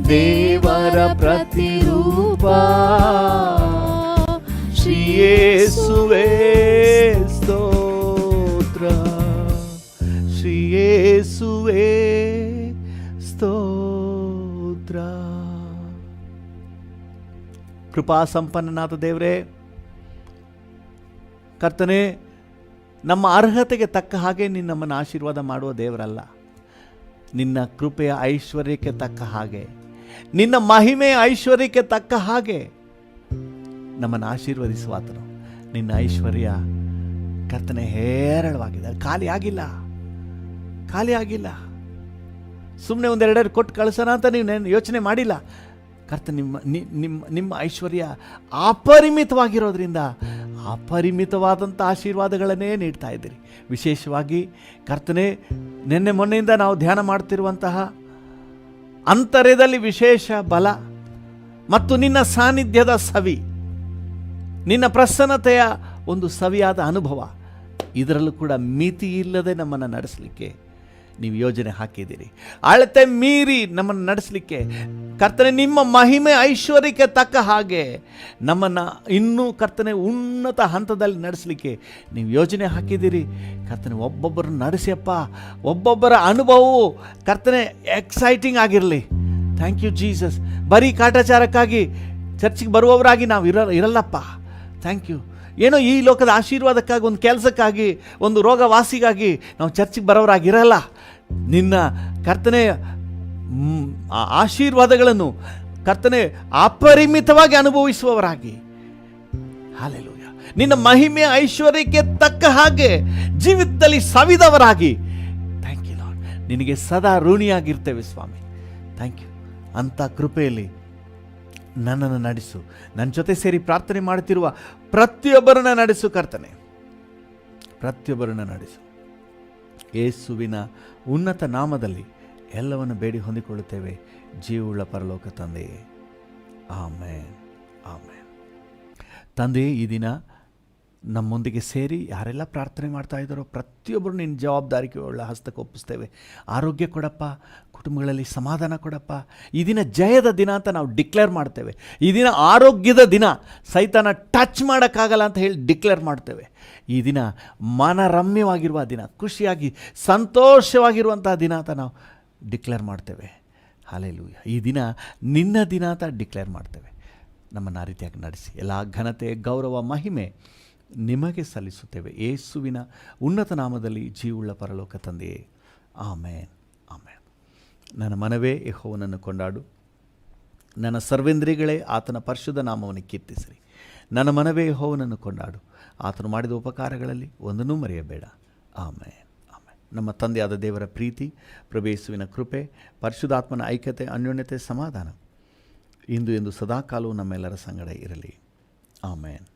ದೇವರ ಪ್ರತಿರೂಪ ಶ್ರೀ ಯೇಸುವೆ ಸ್ತೋತ್ರ. ಶ್ರೀ ಯೇಸುವೆ ಸ್ತೋತ್ರ. ಕೃಪಾ ಸಂಪನ್ನನಾದ ದೇವರೇ, ಕರ್ತನೆ, ನಮ್ಮ ಅರ್ಹತೆಗೆ ತಕ್ಕ ಹಾಗೆ ನೀನು ನಮ್ಮನ್ನು ಆಶೀರ್ವಾದ ಮಾಡುವ ದೇವರಲ್ಲ. ನಿನ್ನ ಕೃಪೆಯ ಐಶ್ವರ್ಯಕ್ಕೆ ತಕ್ಕ ಹಾಗೆ, ನಿನ್ನ ಮಹಿಮೆಯ ಐಶ್ವರ್ಯಕ್ಕೆ ತಕ್ಕ ಹಾಗೆ ನಮ್ಮನ್ನು ಆಶೀರ್ವದಿಸುವಾತನು. ನಿನ್ನ ಐಶ್ವರ್ಯ ಕರ್ತನೆ ಹೇರಳವಾಗಿದೆ, ಖಾಲಿ ಆಗಿಲ್ಲ, ಖಾಲಿ ಆಗಿಲ್ಲ. ಸುಮ್ಮನೆ ಒಂದೆರಡೆರಡು ಕೊಟ್ಟು ಕಳಿಸೋಣ ಅಂತ ನೀವು ಯೋಚನೆ ಮಾಡಿಲ್ಲ. ಕರ್ತ ನಿಮ್ಮ ಐಶ್ವರ್ಯ ಅಪರಿಮಿತವಾಗಿರೋದ್ರಿಂದ ಅಪರಿಮಿತವಾದಂಥ ಆಶೀರ್ವಾದಗಳನ್ನೇ ನೀಡ್ತಾ ಇದ್ದೀರಿ. ವಿಶೇಷವಾಗಿ ಕರ್ತನೆ, ನಿನ್ನೆ ಮೊನ್ನೆಯಿಂದ ನಾವು ಧ್ಯಾನ ಮಾಡ್ತಿರುವಂತಹ ಅಂತರ್ಯದಲ್ಲಿ ವಿಶೇಷ ಬಲ ಮತ್ತು ನಿನ್ನ ಸಾನ್ನಿಧ್ಯದ ಸವಿ, ನಿನ್ನ ಪ್ರಸನ್ನತೆಯ ಒಂದು ಸವಿಯಾದ ಅನುಭವ, ಇದರಲ್ಲೂ ಕೂಡ ಮಿತಿ ಇಲ್ಲದೆ ನಮ್ಮನ್ನು ನಡೆಸಲಿಕ್ಕೆ ನೀವು ಯೋಜನೆ ಹಾಕಿದ್ದೀರಿ. ಅಳತೆ ಮೀರಿ ನಮ್ಮನ್ನು ನಡೆಸಲಿಕ್ಕೆ ಕರ್ತನೆ, ನಿಮ್ಮ ಮಹಿಮೆ ಐಶ್ವರ್ಯಕ್ಕೆ ತಕ್ಕ ಹಾಗೆ ನಮ್ಮನ್ನು ಇನ್ನೂ ಕರ್ತನೆ ಉನ್ನತ ಹಂತದಲ್ಲಿ ನಡೆಸಲಿಕ್ಕೆ ನೀವು ಯೋಜನೆ ಹಾಕಿದ್ದೀರಿ. ಕರ್ತನೆ, ಒಬ್ಬೊಬ್ಬರನ್ನು ನಡೆಸಿಯಪ್ಪ. ಒಬ್ಬೊಬ್ಬರ ಅನುಭವವು ಕರ್ತನೆ ಎಕ್ಸೈಟಿಂಗ್ ಆಗಿರಲಿ. Thank you Jesus. ಬರೀ ಕಾಟಾಚಾರಕ್ಕಾಗಿ ಚರ್ಚಿಗೆ ಬರುವವರಾಗಿ ನಾವು ಇರಲ್ಲಪ್ಪ. Thank you. ಏನೋ ಈ ಲೋಕದ ಆಶೀರ್ವಾದಕ್ಕಾಗಿ, ಒಂದು ಕೆಲಸಕ್ಕಾಗಿ, ಒಂದು ರೋಗವಾಸಿಗಾಗಿ ನಾವು ಚರ್ಚಿಗೆ ಬರೋರಾಗಿರಲ್ಲ. ನಿನ್ನ ಕರ್ತನೆ ಆಶೀರ್ವಾದಗಳನ್ನು ಕರ್ತನೆ ಅಪರಿಮಿತವಾಗಿ ಅನುಭವಿಸುವವರಾಗಿ, ಹಲ್ಲೆಲೂಯಾ, ನಿನ್ನ ಮಹಿಮೆ ಐಶ್ವರ್ಯಕ್ಕೆ ತಕ್ಕ ಹಾಗೆ ಜೀವಿತದಲ್ಲಿ ಸವಿದವರಾಗಿ, ಥ್ಯಾಂಕ್ ಯು ಲಾರ್ಡ್, ನಿನಗೆ ಸದಾ ಋಣಿಯಾಗಿರ್ತೇವೆ ಸ್ವಾಮಿ. Thank you. ಅಂಥ ಕೃಪೆಯಲ್ಲಿ ನನ್ನನ್ನು ನಡೆಸು. ನನ್ನ ಜೊತೆ ಸೇರಿ ಪ್ರಾರ್ಥನೆ ಮಾಡುತ್ತಿರುವ ಪ್ರತಿಯೊಬ್ಬರನ್ನ ನಡೆಸು ಕರ್ತನೆ, ಪ್ರತಿಯೊಬ್ಬರನ್ನ ನಡೆಸು. ಯೇಸುವಿನ ಉನ್ನತ ನಾಮದಲ್ಲಿ ಎಲ್ಲವನ್ನು ಬೇಡಿ ಹೊಂದಿಕೊಳ್ಳುತ್ತೇವೆ, ಜೀವವುಳ್ಳ ಪರಲೋಕ ತಂದೆಯೇ, ಆಮೇನ್, ಆಮೇನ್. ತಂದೆಯೇ, ಈ ದಿನ ನಮ್ಮೊಂದಿಗೆ ಸೇರಿ ಯಾರೆಲ್ಲ ಪ್ರಾರ್ಥನೆ ಮಾಡ್ತಾ ಇದ್ದಾರೋ ಪ್ರತಿಯೊಬ್ಬರು ನಿನ್ನ ಜವಾಬ್ದಾರಿಗೆ ಒಳ್ಳೆ ಹಸ್ತಕ್ಕೆ ಒಪ್ಪಿಸ್ತೇವೆ. ಆರೋಗ್ಯ ಕೊಡಪ್ಪ, ಕುಟುಂಬಗಳಲ್ಲಿ ಸಮಾಧಾನ ಕೊಡಪ್ಪ. ಈ ದಿನ ಜಯದ ದಿನ ಅಂತ ನಾವು ಡಿಕ್ಲೇರ್ ಮಾಡ್ತೇವೆ. ಈ ದಿನ ಆರೋಗ್ಯದ ದಿನ, ಸೈತಾನ ಟಚ್ ಮಾಡೋಕ್ಕಾಗಲ್ಲ ಅಂತ ಹೇಳಿ ಡಿಕ್ಲೇರ್ ಮಾಡ್ತೇವೆ. ಈ ದಿನ ಮನರಮ್ಯವಾಗಿರುವ ದಿನ, ಖುಷಿಯಾಗಿ ಸಂತೋಷವಾಗಿರುವಂಥ ದಿನ ಅಂತ ನಾವು ಡಿಕ್ಲೇರ್ ಮಾಡ್ತೇವೆ. ಹಲ್ಲೆಲೂಯಾ. ಈ ದಿನ ನಿನ್ನ ದಿನ ಅಂತ ಡಿಕ್ಲೇರ್ ಮಾಡ್ತೇವೆ. ನಮ್ಮನ್ನು ಆ ರೀತಿಯಾಗಿ ನಡೆಸಿ. ಎಲ್ಲ ಘನತೆ, ಗೌರವ, ಮಹಿಮೆ ನಿಮಗೆ ಸಲ್ಲಿಸುತ್ತೇವೆ, ಯೇಸುವಿನ ಉನ್ನತ ನಾಮದಲ್ಲಿ, ಜೀವವುಳ್ಳ ಪರಲೋಕ ತಂದೆಯೇ, ಆಮೇನ್, ಆಮೇನ್. ನನ್ನ ಮನವೇ ಯೆಹೋವನನ್ನು ಕೊಂಡಾಡು, ನನ್ನ ಸರ್ವೇಂದ್ರಿಯಗಳೇ ಆತನ ಪರಿಶುದ್ಧ ನಾಮವನ್ನು ಕೀರ್ತಿಸಿರಿ. ನನ್ನ ಮನವೇ ಯೆಹೋವನನ್ನು ಕೊಂಡಾಡು, ಆತನು ಮಾಡಿದ ಉಪಕಾರಗಳಲ್ಲಿ ಒಂದನ್ನೂ ಮರೆಯಬೇಡ. ಆಮೇನ್, ಆಮೇನ್. ನಮ್ಮ ತಂದೆಯಾದ ದೇವರ ಪ್ರೀತಿ, ಪ್ರಭು ಯೇಸುವಿನ ಕೃಪೆ, ಪರಿಶುದ್ಧಾತ್ಮನ ಐಕ್ಯತೆ, ಅನ್ಯೋನ್ಯತೆ, ಸಮಾಧಾನ ಇಂದು ಎಂದು ಸದಾಕಾಲವೂ ನಮ್ಮೆಲ್ಲರ ಸಂಗಡ ಇರಲಿ. ಆಮೇನ್.